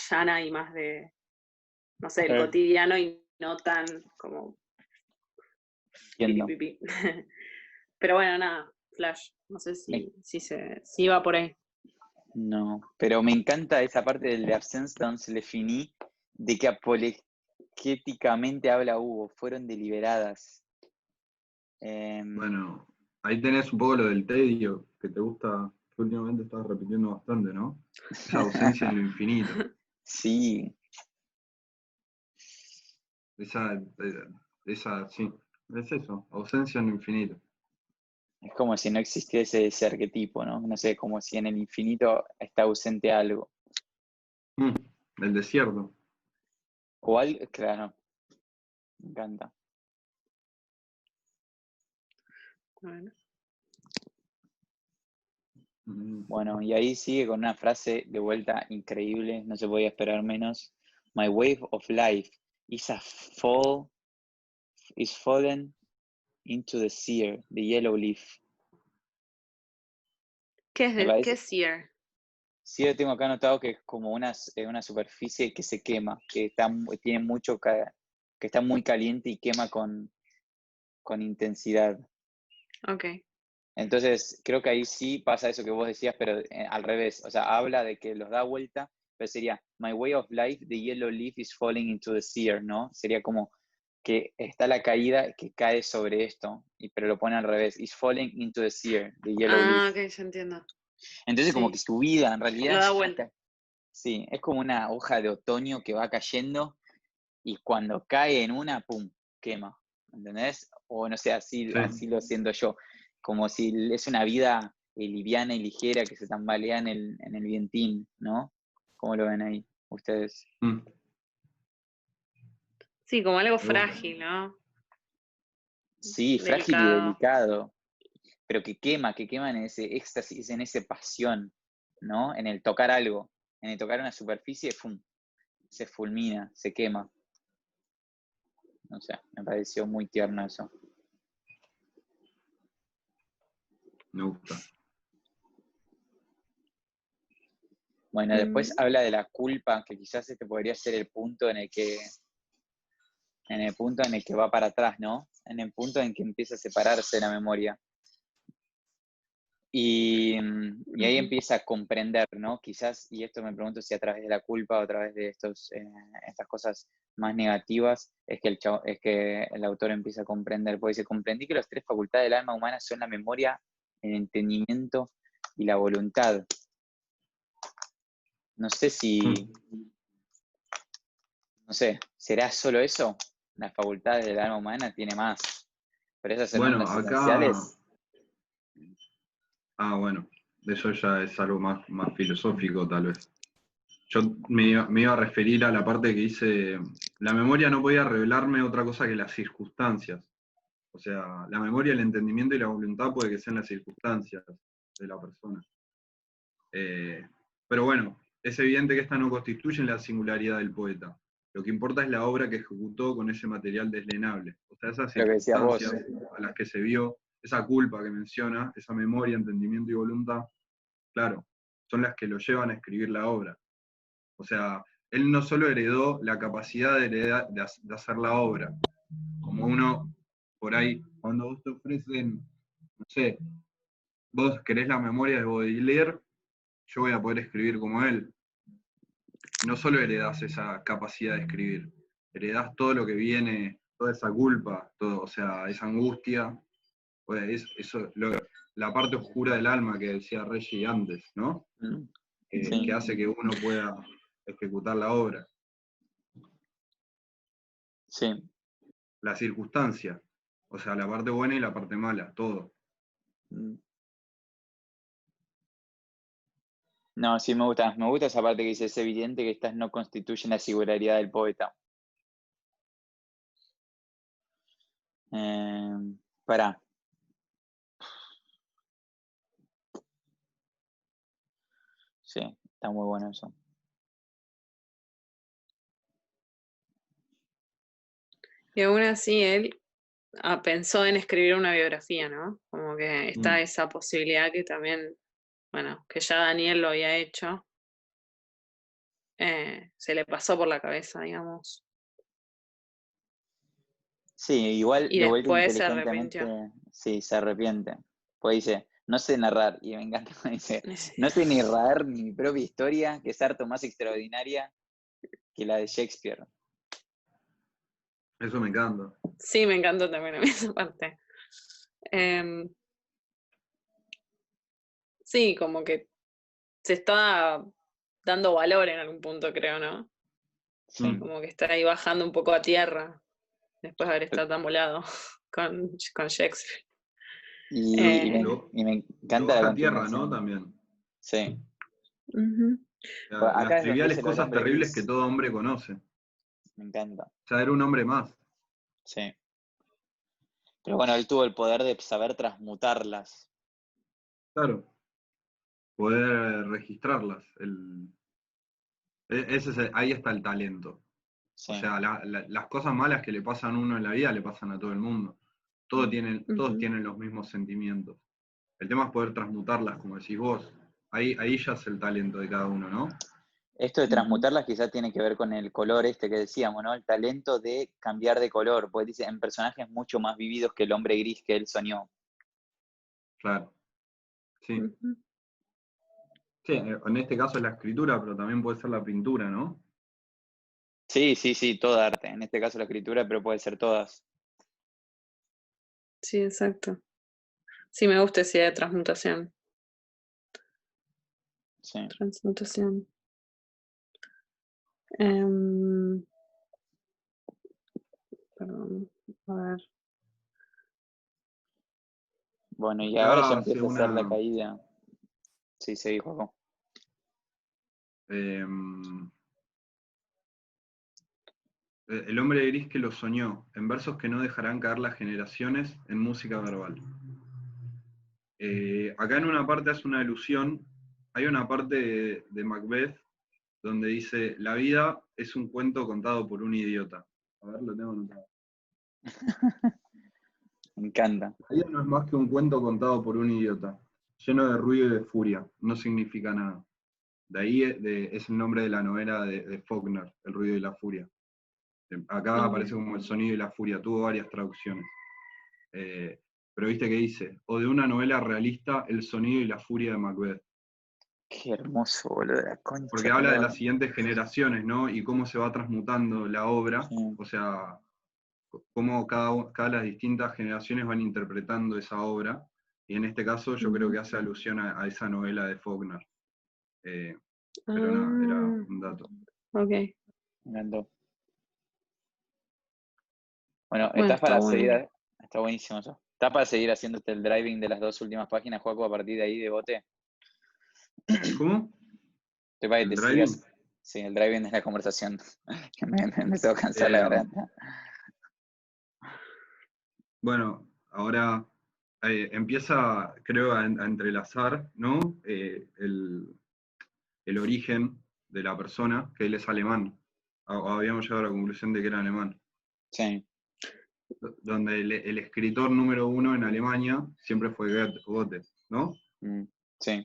llana y más de, no sé, el Eh. cotidiano y no tan como entiendo. piripipi. Pero bueno, nada, Flash, no sé Me- si va por ahí. no, pero me encanta esa parte del absence dans le fini, de que apologéticamente habla Hugo, fueron deliberadas. Bueno, ahí tenés un poco lo del tedio, que te gusta, que últimamente estás repitiendo bastante, ¿no? Esa ausencia en lo infinito. Sí, Sí, es eso, ausencia en lo infinito. es como si no existiese ese arquetipo, ¿no? No sé, como si en el infinito está ausente algo. El desierto. O algo, claro, me encanta. Bueno. Mm, Bueno, y ahí sigue con una frase de vuelta increíble, no se podía esperar menos. My wave of life is fallen into the sear, the yellow leaf. Me ¿Qué parece, es sear? sí lo tengo acá anotado que es como una superficie que se quema, que tiene mucho, que está muy caliente y quema con intensidad. Ok. Entonces, creo que ahí sí pasa eso que vos decías, pero al revés. O sea, habla de que los da vuelta, pero sería, My way of life, the yellow leaf is falling into the sear, ¿no? Sería como que está la caída que cae sobre esto, pero lo pone al revés, is falling into the sear, the yellow leaf. Ah, ok, ya entiendo. Entonces, como que Sí, su vida en realidad lo da ya vuelta. está. Sí, es como una hoja de otoño que va cayendo y cuando cae en una, ¡pum!, quema, ¿entendés? O no sé, sí. así lo siento yo, como si es una vida liviana y ligera que se tambalea en el vientín, ¿no? ¿Cómo lo ven ahí ustedes? Mm, Sí, como algo me gusta. frágil, ¿no? Sí, frágil y Delicado. delicado, pero que quema en ese éxtasis, en esa pasión, ¿no? En el tocar algo, en el tocar una superficie, ¡fum!, se fulmina, se quema. No sé, me pareció muy tierno eso. Me gusta. Bueno, después habla de la culpa, que quizás este podría ser el punto en el que va para atrás, ¿no? En el punto en que empieza a separarse la memoria. Y ahí empieza a comprender, ¿no? Quizás, y esto me pregunto si a través de la culpa o a través de estas cosas más negativas, es que el autor empieza a comprender, porque dice, comprendí que las tres facultades del alma humana son la memoria, el entendimiento y la voluntad. No sé no sé, ¿será solo eso? Las facultades del alma humana tiene más, pero esas son Bueno, las acá, esenciales. bueno, eso ya es algo más filosófico tal vez. Yo me iba a referir a la parte que dice, la memoria no podía revelarme otra cosa que las circunstancias. O sea, la memoria, el entendimiento y la voluntad puede que sean las circunstancias de la persona. Pero bueno, es evidente que estas no constituyen la singularidad del poeta. Lo que importa es la obra que ejecutó con ese material deslenable. O sea, esas Lo que decías vos. circunstancias a las que se vio, esa culpa que menciona, esa memoria, entendimiento y voluntad, claro, son las que lo llevan a escribir la obra. O sea, él no solo heredó la capacidad de hacer la obra, como uno, por ahí, cuando vos te ofrecen, no sé, vos querés la memoria de Baudelaire, yo voy a poder escribir como él. No solo heredás esa capacidad de escribir, heredás todo lo que viene, toda esa culpa, todo, o sea, esa angustia, Pues la parte oscura del alma que decía Reggie antes, ¿no? Sí. Que hace que uno pueda ejecutar la obra. Sí. La circunstancia, o sea, la parte buena y la parte mala, todo. No, sí, me gusta esa parte que dice, es evidente que estas no constituyen la singularidad del poeta. Pará. Sí, está muy bueno eso. Y aún así él pensó en escribir una biografía, ¿no? Como que está esa posibilidad que también, bueno, que ya Daniel lo había hecho, se le pasó por la cabeza, digamos. Sí, igual Y de vuelta después se inteligentemente, arrepintió. sí, se arrepiente. Pues dice, no sé narrar, y me encanta, dice, Sí. no sé ni narrar ni mi propia historia, que es harto más extraordinaria que la de Shakespeare. Eso me encanta. Sí, me encantó también a mí esa parte. Sí, como que se está dando valor en algún punto, creo, ¿no? Sí. Como que está ahí bajando un poco a tierra, después de haber estado tan volado con Shakespeare. Y Lo me encanta la baja a tierra, ¿no? continuación. También. Sí. Ujú. Pues Las acá es donde triviales dice lo del cosas hombre terribles que gris. todo hombre conoce. Me encanta. O sea, era un hombre más. Sí. Pero bueno, él tuvo el poder de saber transmutarlas. Claro. Poder registrarlas. Ahí está el talento. Sí. O sea, las cosas malas que le pasan a uno en la vida le pasan a todo el mundo. Todos tienen los mismos sentimientos. El tema es poder transmutarlas, como decís vos. Ahí ya es el talento de cada uno, ¿no? Esto de transmutarlas quizás tiene que ver con el color este que decíamos, ¿no? El talento de cambiar de color, porque dice, en personajes mucho más vividos que el hombre gris que él soñó. Claro. Sí. Sí, en este caso es la escritura, pero también puede ser la pintura, ¿no? Sí, toda arte. En este caso la escritura, pero puede ser todas. Sí, exacto. Sí, me gusta esa idea de transmutación. Sí. Transmutación. Perdón, a ver. Bueno, y ahora ya Acá hace empieza a ser la una... caída. Sí, se dijo. El hombre gris que lo soñó, en versos que no dejarán caer las generaciones, en música verbal. Acá en una parte hace una alusión, hay una parte de Macbeth donde dice, la vida es un cuento contado por un idiota. A ver, lo tengo anotado. Me encanta. La vida no es más que un cuento contado por un idiota, lleno de ruido y de furia, no significa nada. De ahí es el nombre de la novela de Faulkner, El ruido y la furia. Acá aparece como El sonido y la furia, tuvo varias traducciones. Pero viste que dice, o de una novela realista, El sonido y la furia de Macbeth. Qué hermoso, boludo, la concha. Porque habla de las siguientes generaciones, ¿no? Y cómo se va transmutando la obra, Sí. o sea, cómo cada las distintas generaciones van interpretando esa obra. Y en este caso yo creo que hace alusión a esa novela de Faulkner. Pero nada, era un dato. Ok. Me encantó. Bueno, Bueno, estás está para bueno. seguir, está buenísimo eso. ¿Estás para seguir haciéndote el driving de las dos últimas páginas, Joaco, a partir de ahí de bote? ¿Cómo? Te para que ¿El te driving? sigas. Sí, el driving de la conversación. me tengo que cansar la Eh, garganta. Bueno, ahora empieza, creo, a entrelazar, ¿no? El origen de la persona, que él es alemán. Habíamos llegado a la conclusión de que era alemán. Sí. Donde el escritor número uno en Alemania siempre fue Goethe, ¿no? Sí.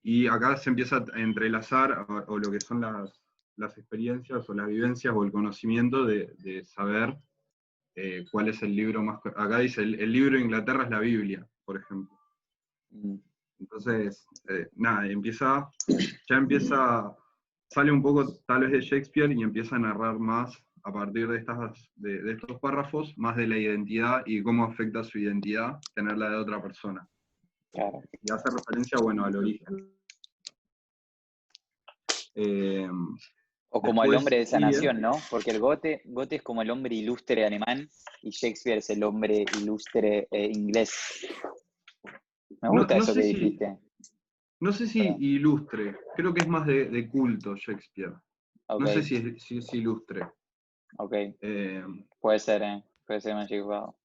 Y acá se empieza a entrelazar o lo que son las experiencias o las vivencias o el conocimiento de saber cuál es el libro más... Acá dice, el libro de Inglaterra es la Biblia, por ejemplo. Entonces, nada, sale un poco tal vez de Shakespeare y empieza a narrar más a partir de estos párrafos, más de la identidad y cómo afecta su identidad tenerla de otra persona. Claro. Y hace referencia, bueno, al origen. O como el Después hombre de esa sigue- nación, ¿no? Porque el Goethe es como el hombre ilustre alemán y Shakespeare es el hombre ilustre inglés. Me No, gusta no eso sé que si, dijiste. no sé si Perdón. ilustre, creo que es más de culto Shakespeare. Ok, No sé si es ilustre. ok. Eh, Puede ser, ¿eh? Puede ser, me he equivocado.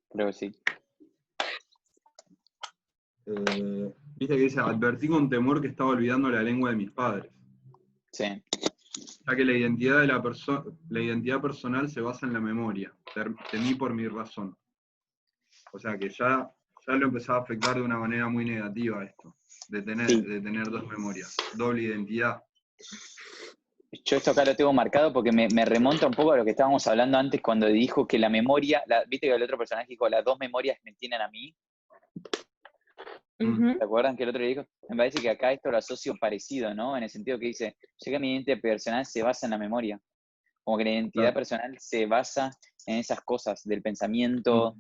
Creo que sí. Viste que dice, advertí con temor que estaba olvidando la lengua de mis padres, Sí. ya que la identidad de la identidad personal se basa en la memoria, temí por mi razón. O sea que ya lo empezaba a afectar de una manera muy negativa esto, de Sí. tener dos memorias, doble identidad. Yo esto acá lo tengo marcado porque me remonta un poco a lo que estábamos hablando antes cuando dijo que la memoria, viste que el otro personaje dijo, las dos memorias me tienen a mí. ¿Se acuerdan que el otro dijo? Me parece que acá esto lo asocio parecido, ¿no? En el sentido que dice, yo que mi identidad personal se basa en la memoria. Como que la identidad Claro. personal se basa en esas cosas, del pensamiento.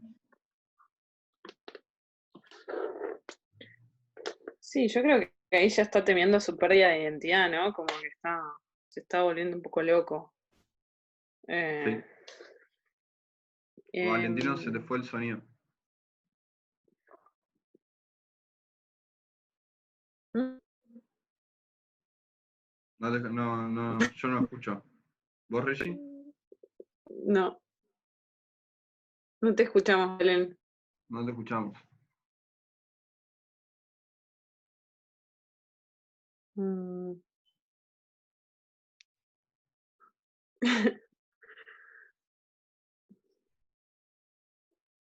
Sí, yo creo que ahí ya está temiendo su pérdida de identidad, ¿no? Como que se está volviendo un poco loco. Sí. Valentino, se te fue el sonido. Yo no escucho. ¿Vos, Reggie? No, no te escuchamos, Belén. No te escuchamos.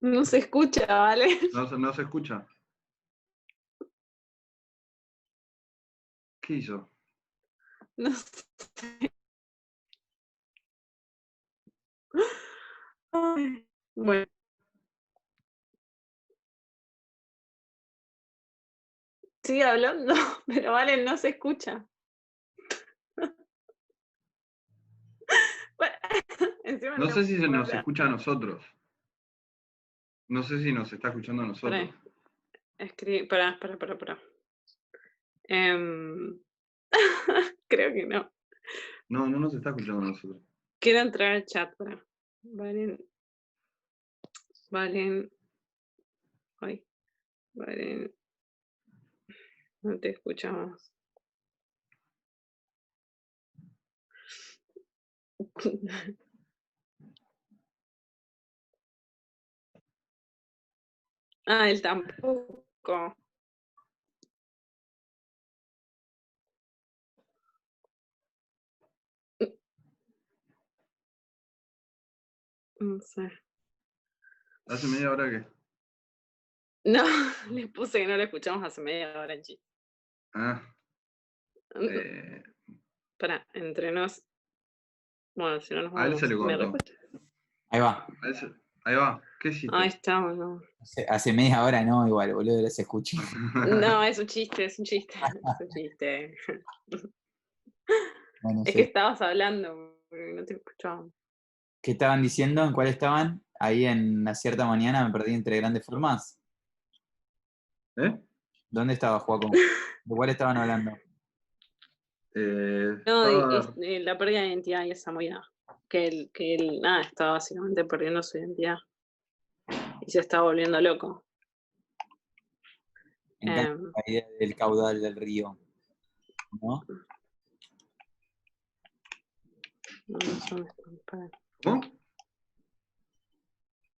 No se escucha, ¿vale? No se escucha. ¿Qué hizo? No sé. Ay, bueno. Sigue hablando, pero Valen no se escucha. Bueno, encima No sé si se puedo nos hablar. escucha a nosotros. No sé si nos está escuchando a nosotros. Pará. Creo que no. No nos está escuchando a nosotros. Quiero entrar al chat, para. Valen. Ay, Valen. No te escuchamos. Ah, él tampoco. No sé. ¿Hace media hora que? No, le puse que no lo escuchamos hace media hora, G. Ah. Eh, Para, entre nos. Bueno, si no nos a él se vamos. le ¿Me cortó. reescuchas? Ahí va. Ahí va. ¿Qué Ahí hiciste? estamos, ¿no? Hace media hora no, igual, boludo, se escucha. No, es un chiste. Es un chiste. Bueno, Es que estabas hablando, porque no te escuchábamos. ¿Qué estaban diciendo? ¿En cuál estaban? Ahí en una cierta mañana me perdí entre grandes formas. ¿Eh? ¿Dónde estaba Joaco? ¿De cuál estaban hablando? No, Estaba... la pérdida de identidad y esa movida. Que él, nada, estaba básicamente perdiendo su identidad. Y se está volviendo loco. Me encanta la idea del caudal del río, ¿no? No sé dónde están. ¿Cómo?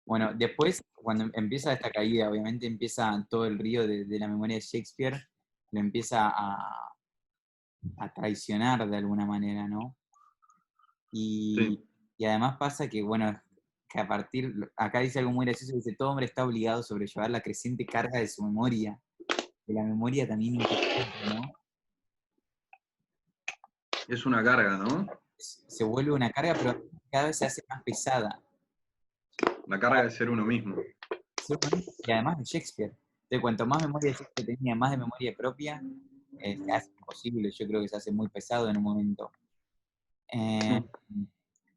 Bueno, después, cuando empieza esta caída, obviamente empieza todo el río de la memoria de Shakespeare, lo empieza a traicionar de alguna manera, ¿no? Y, Sí. y además pasa que, bueno, que acá dice algo muy gracioso, dice, todo hombre está obligado a sobrellevar la creciente carga de su memoria, de la memoria también importante, ¿no? Es una carga, ¿no? Se vuelve una carga, pero cada vez se hace más pesada. La carga de ser uno mismo. Y además de Shakespeare. Entonces, cuanto más memoria Shakespeare tenía, más de memoria propia, se hace imposible. Yo creo que se hace muy pesado en un momento.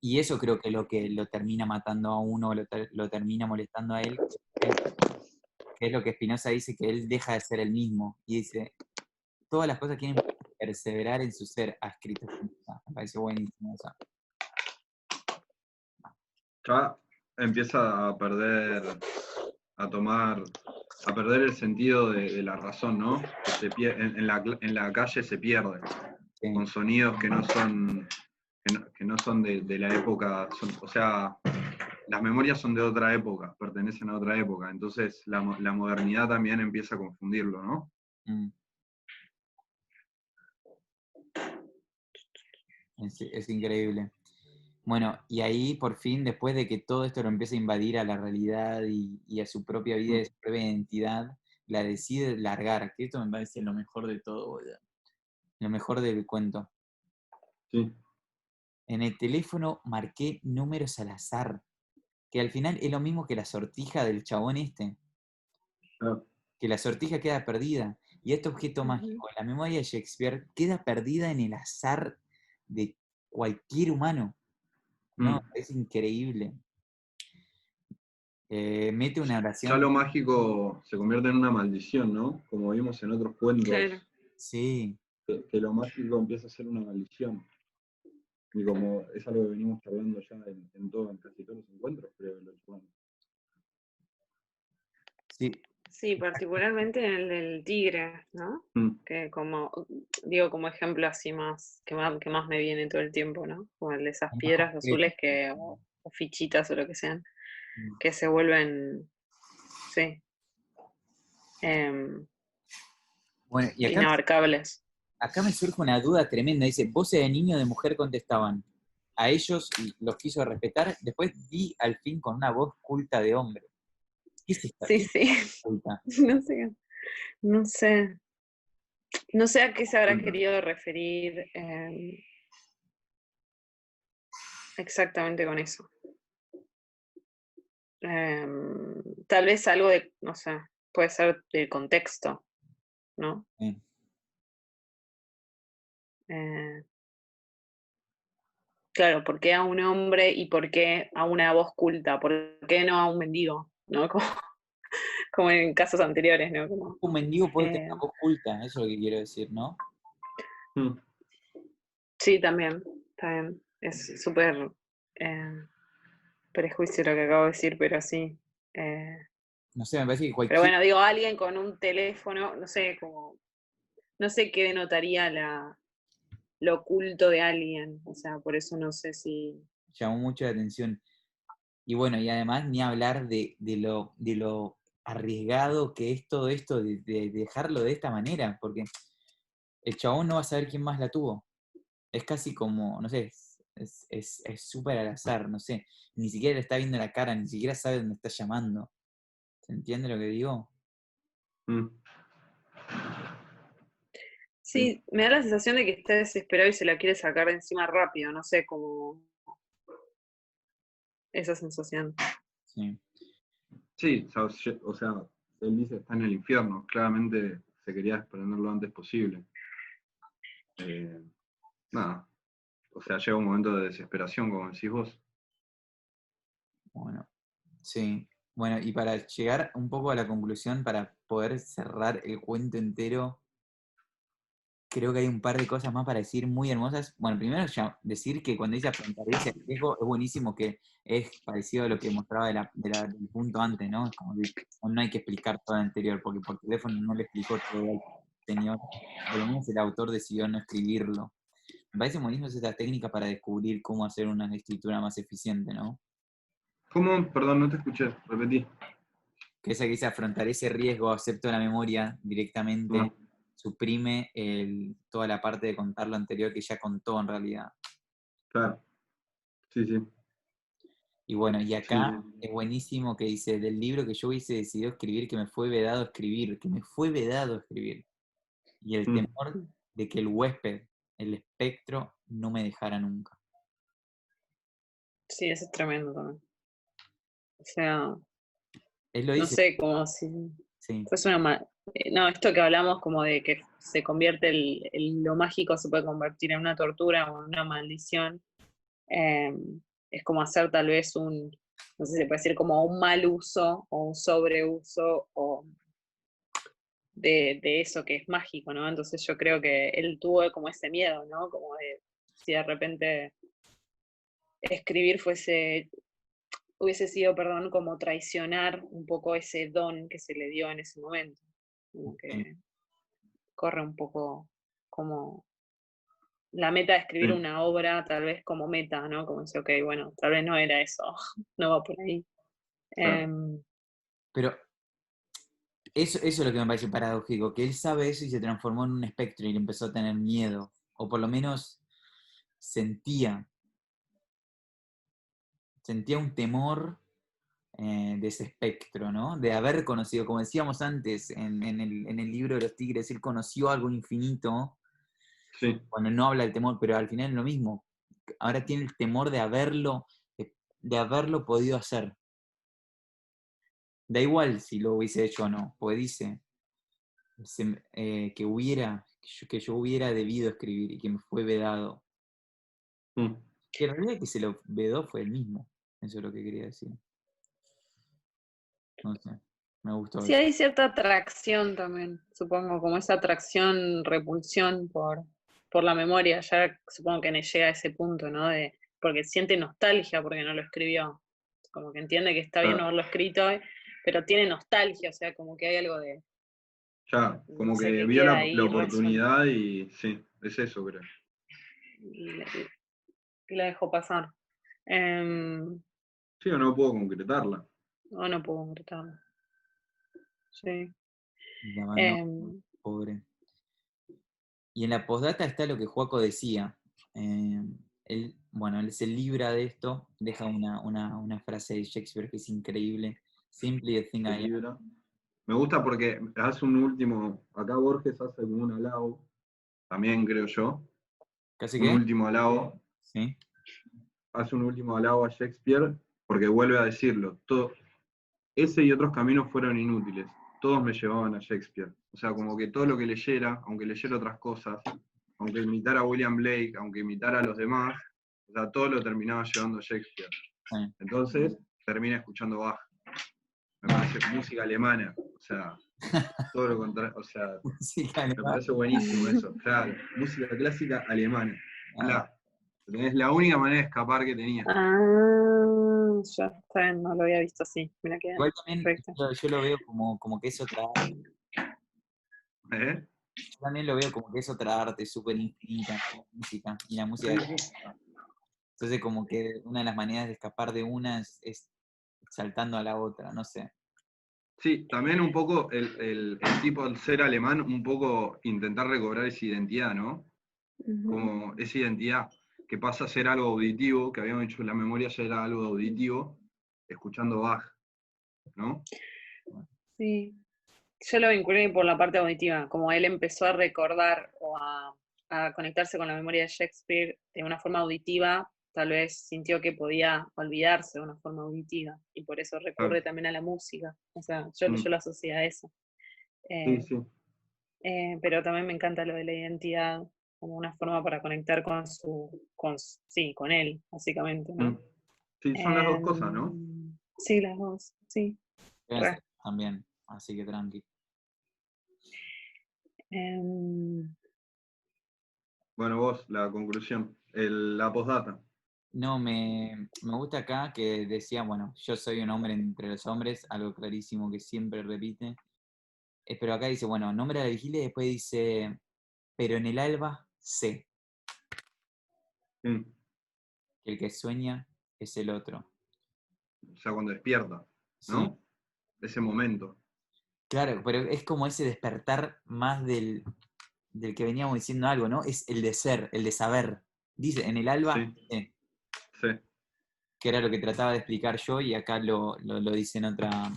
Y eso creo que lo termina matando a uno, lo termina molestando a él, que es lo que Spinoza dice, que él deja de ser el mismo. Y dice, todas las cosas quieren perseverar en su ser, ha escrito Spinoza. Me parece buenísimo eso. Ya empieza a perder el sentido de la razón, ¿no? Que en la calle se pierde, Sí. con sonidos que no son de la época, o sea, las memorias son de otra época, pertenecen a otra época, entonces la modernidad también empieza a confundirlo, ¿no? Mm. Es increíble. Bueno, y ahí por fin, después de que todo esto lo empieza a invadir a la realidad y a su propia vida y a su propia identidad, la decide largar, que esto me parece lo mejor de todo, boludo. Lo mejor del cuento. Sí. En el teléfono marqué números al azar, que al final es lo mismo que la sortija del chabón este, Claro. que la sortija queda perdida. Y este objeto Ujú. mágico, en la memoria de Shakespeare, queda perdida en el azar de cualquier humano. No, es increíble. Mete una Ya oración. lo mágico se convierte en una maldición, ¿no? Como vimos en otros cuentos, Claro. Sí, que lo mágico empieza a ser una maldición. Y como es algo que venimos hablando ya en casi todos los encuentros, creo que lo llevamos. sí, Sí, particularmente en el del tigre, ¿no? Que como ejemplo así que más me viene todo el tiempo, ¿no? Como el de esas es más piedras concreto. azules o fichitas o lo que sean, que se vuelven, sí, em, Bueno, y inabarcables. acá me surge una duda tremenda. Dice, voces de niño o de mujer contestaban. A ellos los quiso respetar. Después di al fin con una voz culta de hombre. ¿Qué es esta? Sí, ¿Qué es sí, culta? no sé, no sé. No sé a qué se habrá Culta. querido referir exactamente con eso. Tal vez algo de, no sé, puede ser del contexto, ¿no? Sí. Claro, ¿por qué a un hombre y por qué a una voz culta? ¿Por qué no a un mendigo? ¿No? Como en casos anteriores, ¿no? Un mendigo puede tener Eh, una voz culta, eso es lo que quiero decir, ¿no? sí, también. Es súper prejuicio lo que acabo de decir, pero sí. No sé, me parece que Pero cualquier... bueno, digo, alguien con un teléfono, no sé qué denotaría lo oculto de alguien. O sea, por eso no sé si. llamó mucho la atención. Y bueno, y además ni hablar de lo arriesgado que es todo esto, de dejarlo de esta manera, porque el chabón no va a saber quién más la tuvo. Es casi como, no sé, es súper al azar, no sé. Ni siquiera le está viendo la cara, ni siquiera sabe dónde está llamando. ¿Se entiende lo que digo? Sí, me da la sensación de que está desesperado y se la quiere sacar de encima rápido, no sé, como esa sensación. Sí. Sí, o sea, él dice está en el infierno, claramente se quería desprender lo antes posible. Nada, o sea, llega un momento de desesperación, como decís vos. Bueno, sí. Bueno, y para llegar un poco a la conclusión, para poder cerrar el cuento entero, creo que hay un par de cosas más para decir muy hermosas. Bueno, primero ya decir que cuando dice afrontar ese riesgo es buenísimo, que es parecido a lo que mostraba del punto antes, ¿no? Como que no hay que explicar todo lo anterior, porque por teléfono no le explicó todo al señor. Por lo menos el autor decidió no escribirlo. Me parece buenísimo esta técnica para descubrir cómo hacer una escritura más eficiente, ¿no? ¿Cómo? Perdón, no te escuché, repetí. Que esa que dice afrontar ese riesgo, acepto la memoria directamente, suprime toda la parte de contar lo anterior que ya contó en realidad. Claro, sí, sí. Y bueno, y acá Sí. es buenísimo que dice, del libro que yo hubiese decidido escribir, que me fue vedado escribir, que me fue vedado escribir. Y el temor de que el huésped, el espectro, no me dejara nunca. Sí, eso es tremendo también. O sea, Él lo no dice, sé, como si sí. fuese no, esto que hablamos como de que se convierte lo mágico se puede convertir en una tortura o en una maldición. es como hacer tal vez no sé si se puede decir como un mal uso o un sobreuso o de eso que es mágico, ¿no? Entonces yo creo que él tuvo como ese miedo, ¿no? Como de si de repente escribir hubiese sido, perdón, como traicionar un poco ese don que se le dio en ese momento. Como que corre un poco como la meta de escribir Sí, una obra, tal vez como meta, ¿no? Como decir, ok, bueno, tal vez no era eso, no va por ahí. claro. Pero eso es lo que me parece paradójico, que él sabe eso y se transformó en un espectro y le empezó a tener miedo, o por lo menos sentía un temor de ese espectro, ¿no? De haber conocido, como decíamos antes en el libro de los tigres, él conoció algo infinito, Sí, cuando no habla del temor, pero al final es lo mismo. Ahora tiene el temor de haberlo podido hacer. Da igual si lo hubiese hecho o no, porque dice que yo hubiera debido escribir y que me fue vedado. mm, Que en realidad el que se lo vedó fue él mismo. Eso es lo que quería decir. No sé, me gustó Sí, eso. hay cierta atracción también, supongo, como esa atracción, repulsión por la memoria, ya supongo que llega a ese punto, ¿no? Porque siente nostalgia porque no lo escribió. Como que entiende que está bien no claro. haberlo escrito, pero tiene nostalgia, o sea, como que hay algo de, Ya, no como sé, que que vio queda la ahí, resuelto. oportunidad y sí, es eso, creo. Y la dejó pasar. Em, Sí, o no puedo concretarla. no puedo concretarlo. Sí. La mano, Em, pobre. Y en la postdata está lo que Joaco decía. Él se libra de esto, deja una frase de Shakespeare que es increíble. Simply the thing Se I am. libra. Me gusta porque hace un último, acá Borges hace como un halago, también creo yo, ¿Casi un qué? último halago, Sí. hace un último halago a Shakespeare porque vuelve a decirlo, ese y otros caminos fueron inútiles, todos me llevaban a Shakespeare. O sea, como que todo lo que leyera, aunque leyera otras cosas, aunque imitara a William Blake, aunque imitara a los demás, o sea, todo lo terminaba llevando a Shakespeare. Sí. Entonces, termina escuchando Bach. Me parece música alemana, o sea, todo lo contrario, o sea, Sí, me además, parece buenísimo eso, claro, música clásica alemana. ah, Es la única manera de escapar que tenía. ya está bien, no lo había visto así. Mira que igual también perfecto. yo lo veo como que es otra arte. ¿Eh? Yo también lo veo como que es otra arte súper infinita, la música. Y la música Sí, clásica. sí. Entonces como que una de las maneras de escapar de una es saltando a la otra, no sé. Sí, también un poco el tipo al ser alemán, un poco intentar recobrar esa identidad, ¿no? Ujú. Como esa identidad que pasa a ser algo auditivo, que habíamos dicho que la memoria ya era algo auditivo, escuchando Bach, ¿no? Sí, yo lo vinculé por la parte auditiva, como él empezó a recordar o a conectarse con la memoria de Shakespeare de una forma auditiva, tal vez sintió que podía olvidarse de una forma auditiva y por eso Claro. recurre también a la música. O sea, yo Mm, lo asocié a eso. sí, Eh, sí. pero también me encanta lo de la identidad como una forma para conectar sí, con él, básicamente, Mm. ¿no? Sí, son las dos cosas, ¿no? Sí, las dos, sí. Deben Re. ser también, así que tranqui. Em, Bueno, vos, la conclusión, la postdata. No, me gusta acá que decía, bueno, yo soy un hombre entre los hombres, algo clarísimo que siempre repite. Pero acá dice, bueno, nombre a la vigilia y después dice, pero en el alba sé Mm. que el que sueña es el otro. O sea, cuando despierta, Sí, ¿no? Ese momento. claro, pero es como ese despertar más del que veníamos diciendo algo, ¿no? Es el de ser, el de saber. Dice, en el alba Sí, sé, sí. que era lo que trataba de explicar yo y acá lo dice en otra.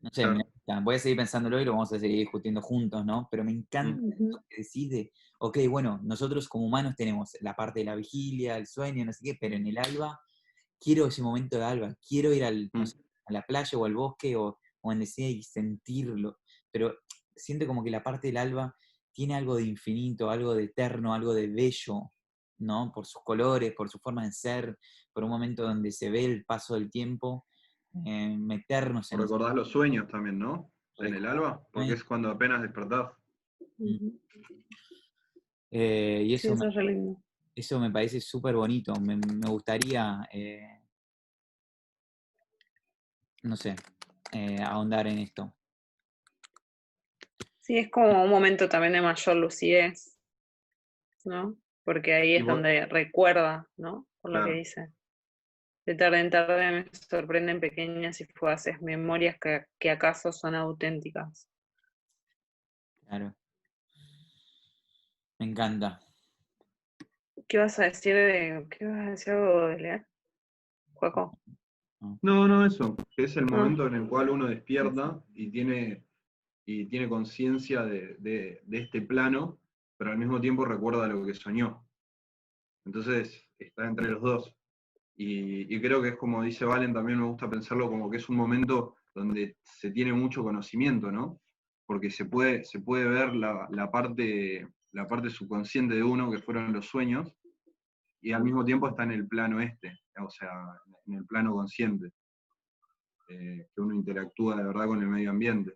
No sé, Claro. voy a seguir pensándolo y lo vamos a seguir discutiendo juntos, ¿no? Pero me encanta Mm, ujú. lo que decís de, ok, bueno, nosotros como humanos tenemos la parte de la vigilia, el sueño, no sé qué, pero en el alba, quiero ese momento de alba, quiero ir no mm, sé, a la playa o al bosque o en el cine y sentirlo, pero siento como que la parte del alba tiene algo de infinito, algo de eterno, algo de bello, ¿no? Por sus colores, por su forma de ser, por un momento donde se ve el paso del tiempo, meternos O en eso. recordás los sueños también, ¿no? En el Recordar alba, porque es cuando apenas despertás. Ujú. Y Sí, eso eso es re lindo. eso me parece súper bonito. Me gustaría, no sé, ahondar en esto. Sí, es como un momento también de mayor lucidez, ¿no? Porque ahí Y es vos, donde recuerda, ¿no? Por lo que claro, dice. De tarde en tarde me sorprenden pequeñas y fugaces memorias que acaso son auténticas. Claro. Me encanta. ¿Qué vas a decir de, qué vas a decir algo de leer, Joaco? ¿No? no, eso, que es el Ah, momento en el cual uno despierta y tiene conciencia de este plano, pero al mismo tiempo recuerda lo que soñó. Entonces está entre los dos. Y creo que es como dice Valen, también me gusta pensarlo como que es un momento donde se tiene mucho conocimiento, ¿no? Porque se puede ver la parte subconsciente de uno, que fueron los sueños, y al mismo tiempo está en el plano o sea, en el plano consciente, que uno interactúa de verdad con el medio ambiente.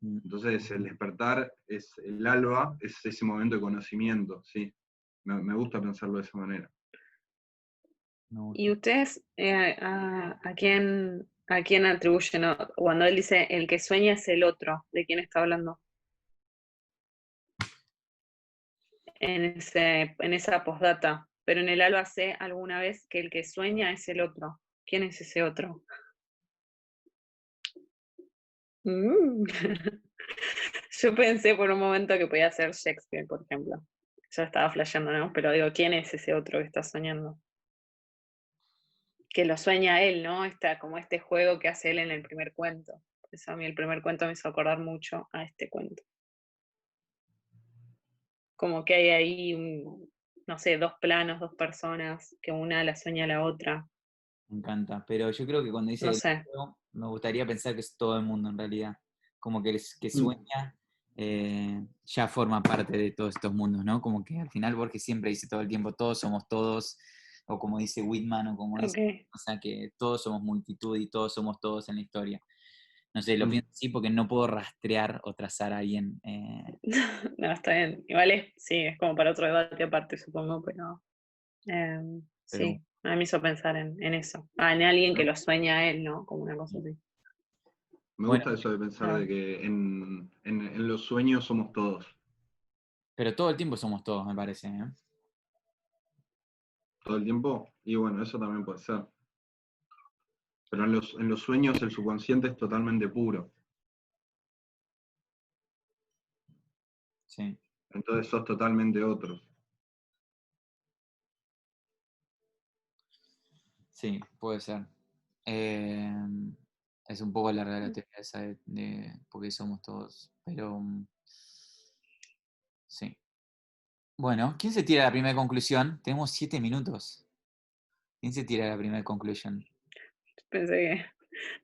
Mm, Entonces el despertar es el alba, es ese momento de conocimiento, sí. Me gusta pensarlo de esa manera. me ¿y gusta. ustedes a quién atribuyen, no? Cuando él dice el que sueña es el otro, ¿de quién está hablando? En esa postdata. Pero en el alba sé alguna vez que el que sueña es el otro. ¿Quién es ese otro? Mm. Yo pensé por un momento que podía ser Shakespeare, por ejemplo. Yo estaba flasheando, ¿no? Pero digo, ¿quién es ese otro que está soñando? Que lo sueña él, ¿no? Está como este juego que hace él en el primer cuento. Por eso a mí el primer cuento me hizo acordar mucho a este cuento. Como que hay ahí, no sé, dos planos, dos personas, que una la sueña a la otra. Me encanta. Pero yo creo que cuando dice No el sé. otro, me gustaría pensar que es todo el mundo en realidad. Como que el que Mm. sueña ya forma parte de todos estos mundos, ¿no? Como que al final Borges siempre dice todo el tiempo, todos somos todos, o como dice Whitman, o como dice, Ok. o sea, que todos somos multitud y todos somos todos en la historia. No sé, lo Mm. pienso así porque no puedo rastrear o trazar a alguien. No, está bien. Igual sí, es como para otro debate aparte, supongo, pero Pero sí, a mí me hizo pensar en eso. En alguien que lo sueña a él, ¿no? Como una cosa así. Me bueno, gusta eso de pensar Ah, de que en los sueños somos todos. pero todo el tiempo somos todos, me parece, ¿eh? Todo el tiempo. Y bueno, eso también puede ser. Pero en los sueños el subconsciente es totalmente puro. Sí, Entonces sos totalmente otro. sí, puede ser. Eh, es un poco larga la teoría esa de por qué somos todos, pero sí. Bueno, ¿quién se tira la primera conclusión? Tenemos 7 minutos. ¿Quién se tira la primera conclusión? pensé que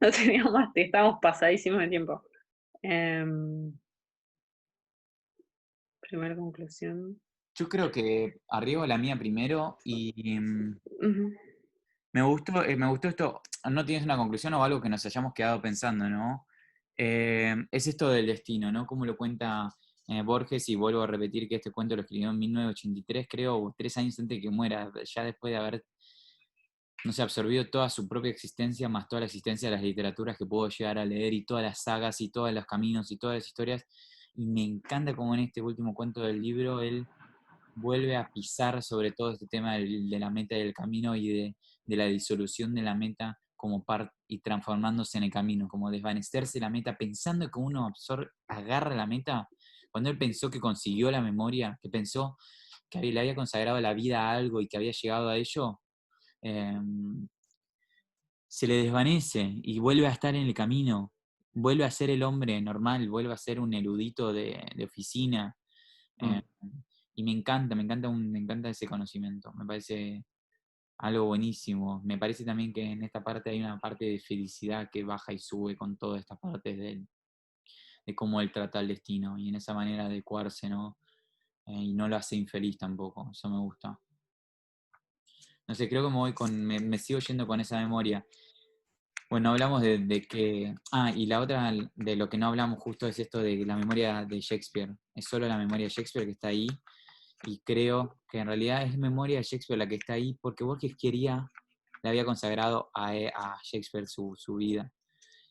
no teníamos más, estábamos pasadísimos de tiempo. Em, Primera conclusión. Yo creo que arriba la mía primero y Ujú. me gustó esto. No tienes una conclusión o algo que nos hayamos quedado pensando, ¿no? Es esto del destino, ¿no? Cómo lo cuenta Borges, y vuelvo a repetir que este cuento lo escribió en 1983, creo, o 3 años antes de que muera, ya después de haber, no sé, absorbido toda su propia existencia, más toda la existencia de las literaturas que puedo llegar a leer, y todas las sagas, y todos los caminos, y todas las historias. Y me encanta cómo en este último cuento del libro él vuelve a pisar sobre todo este tema de la meta y del camino, y de la disolución de la meta como parte y transformándose en el camino, como desvanecerse la meta, pensando que uno agarra la meta. Cuando él pensó que consiguió la memoria, que pensó que le había consagrado la vida a algo y que había llegado a ello, eh, se le desvanece y vuelve a estar en el camino, vuelve a ser el hombre normal, vuelve a ser un erudito de oficina. eh, Mm. y me encanta ese conocimiento, me parece algo buenísimo. Me parece también que en esta parte hay una parte de felicidad que baja y sube con todas estas partes de cómo él trata el destino y en esa manera de adecuarse, ¿no? Y no lo hace infeliz tampoco, eso me gusta. no sé, creo que me sigo yendo con esa memoria. Bueno, hablamos de que... y la otra, de lo que no hablamos justo es esto de la memoria de Shakespeare. Es solo la memoria de Shakespeare que está ahí, y creo que en realidad es memoria de Shakespeare la que está ahí, porque Borges le había consagrado a Shakespeare su vida.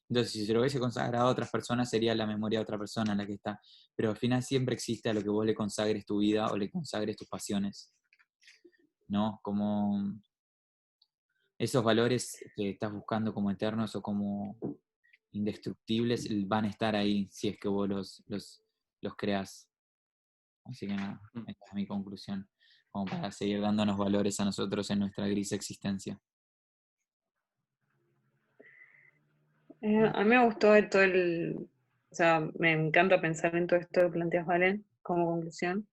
Entonces, si se lo hubiese consagrado a otras personas, sería la memoria de otra persona la que está. Pero al final siempre existe a lo que vos le consagres tu vida o le consagres tus pasiones, ¿no? Como esos valores que estás buscando como eternos o como indestructibles van a estar ahí si es que vos los creás. Así que nada, esta es mi conclusión, como para seguir dándonos valores a nosotros en nuestra gris existencia. A mí me gustó o sea, me encanta pensar en todo esto que planteas, Valen, como conclusión.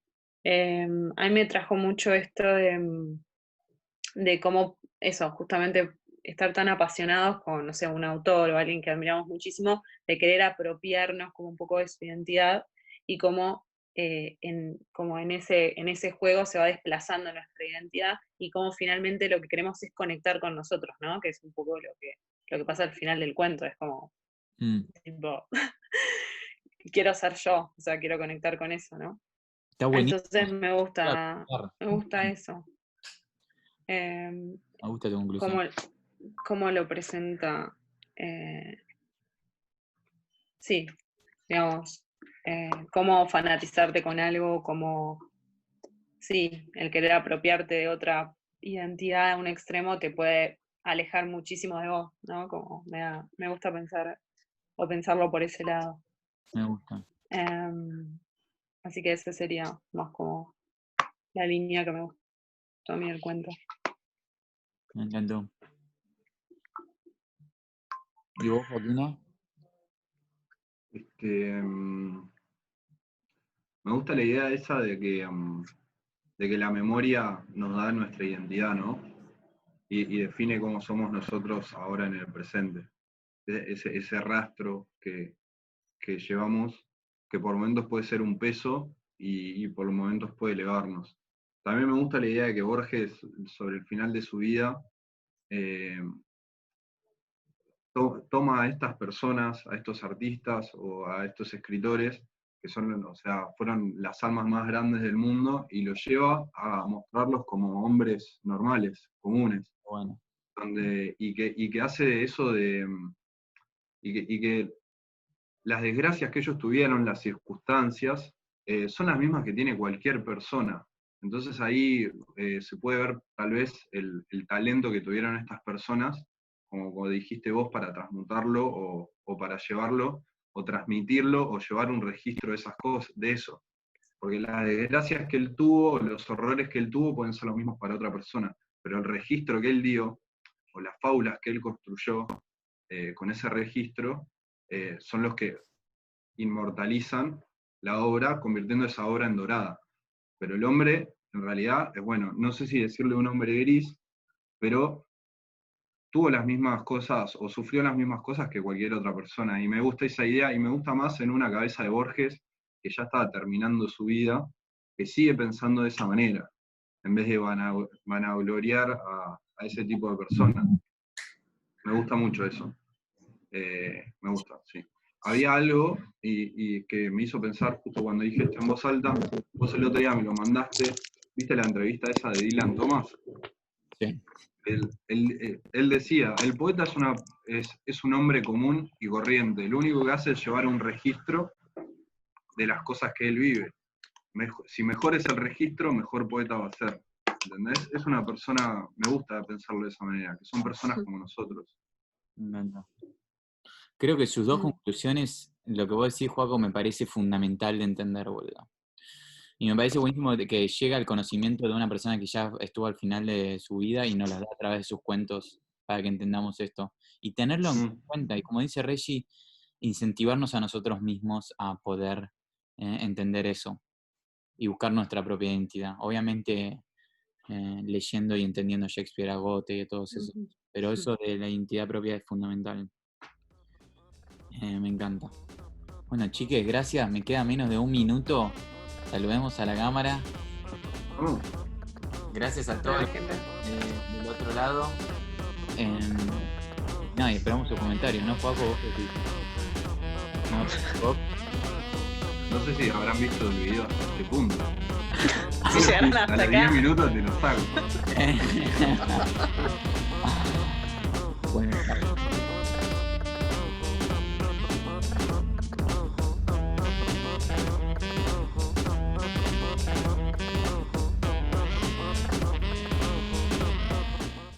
A mí me trajo mucho esto de cómo, eso, justamente estar tan apasionados con, no sé, un autor o alguien que admiramos muchísimo, de querer apropiarnos como un poco de su identidad y cómo como en ese juego se va desplazando nuestra identidad y cómo finalmente lo que queremos es conectar con nosotros, ¿no? Que es un poco lo que pasa al final del cuento, es como, tipo, quiero ser yo, o sea, quiero conectar con eso, ¿no? Está buenísimo. Entonces me gusta eso. Me gusta tu conclusión. Cómo lo presenta, sí, digamos, cómo fanatizarte con algo, como, sí, el querer apropiarte de otra identidad a un extremo te puede alejar muchísimo de vos, ¿no? Como me gusta pensar o pensarlo por ese lado. Me gusta. Así que esa sería más como la línea que me gustó a mí del cuento. Me encantó. ¿Y vos, Joaquina? Me gusta la idea esa de que la memoria nos da nuestra identidad, ¿no? Y define cómo somos nosotros ahora en el presente. Ese rastro que llevamos, que por momentos puede ser un peso y por momentos puede elevarnos. También me gusta la idea de que Borges, sobre el final de su vida, toma a estas personas, a estos artistas o a estos escritores, que son, o sea, fueron las almas más grandes del mundo, y los lleva a mostrarlos como hombres normales, comunes. Bueno. Y que hace de eso y que las desgracias que ellos tuvieron, las circunstancias, son las mismas que tiene cualquier persona. Entonces ahí se puede ver tal vez el talento que tuvieron estas personas, como dijiste vos, para transmutarlo o para llevarlo, o transmitirlo, o llevar un registro de esas cosas, de eso. Porque las desgracias que él tuvo, los horrores que él tuvo, pueden ser los mismos para otra persona, pero el registro que él dio, o las fábulas que él construyó con ese registro, son los que inmortalizan la obra, convirtiendo esa obra en dorada. Pero el hombre, en realidad, bueno, no sé si decirle un hombre gris, pero tuvo las mismas cosas, o sufrió las mismas cosas que cualquier otra persona, y me gusta esa idea, y me gusta más en una cabeza de Borges, que ya estaba terminando su vida, que sigue pensando de esa manera, en vez de vanagloriar a ese tipo de personas. Me gusta mucho eso. Me gusta, sí. Había algo y que me hizo pensar justo cuando dije esto en voz alta. Vos el otro día me lo mandaste. ¿Viste la entrevista esa de Dylan Thomas? Sí. Él decía, el poeta es un hombre común y corriente. Lo único que hace es llevar un registro de las cosas que él vive. Si mejor es el registro, mejor poeta va a ser. ¿Entendés? Es una persona, me gusta pensarlo de esa manera, que son personas como nosotros. No. Creo que sus dos conclusiones, lo que vos decís, Joaco, me parece fundamental de entender, boludo. Y me parece buenísimo que llega al conocimiento de una persona que ya estuvo al final de su vida y nos las da a través de sus cuentos para que entendamos esto. Y tenerlo en cuenta, y como dice Reggie, incentivarnos a nosotros mismos a poder entender eso y buscar nuestra propia identidad. Obviamente leyendo y entendiendo Shakespeare, a Goethe y todos esos. Pero eso de la identidad propia es fundamental. Me encanta. Bueno, chiques, gracias. Me queda menos de un minuto. Saludemos a la cámara. Gracias a todos. lado. No, y esperamos sus comentarios, ¿no, Paco? ¿Vos qué decís? ¿No, Pop? No sé si habrán visto el video hasta este punto. Si llegaron hasta A los acá. 10 minutos te lo saco. Bueno,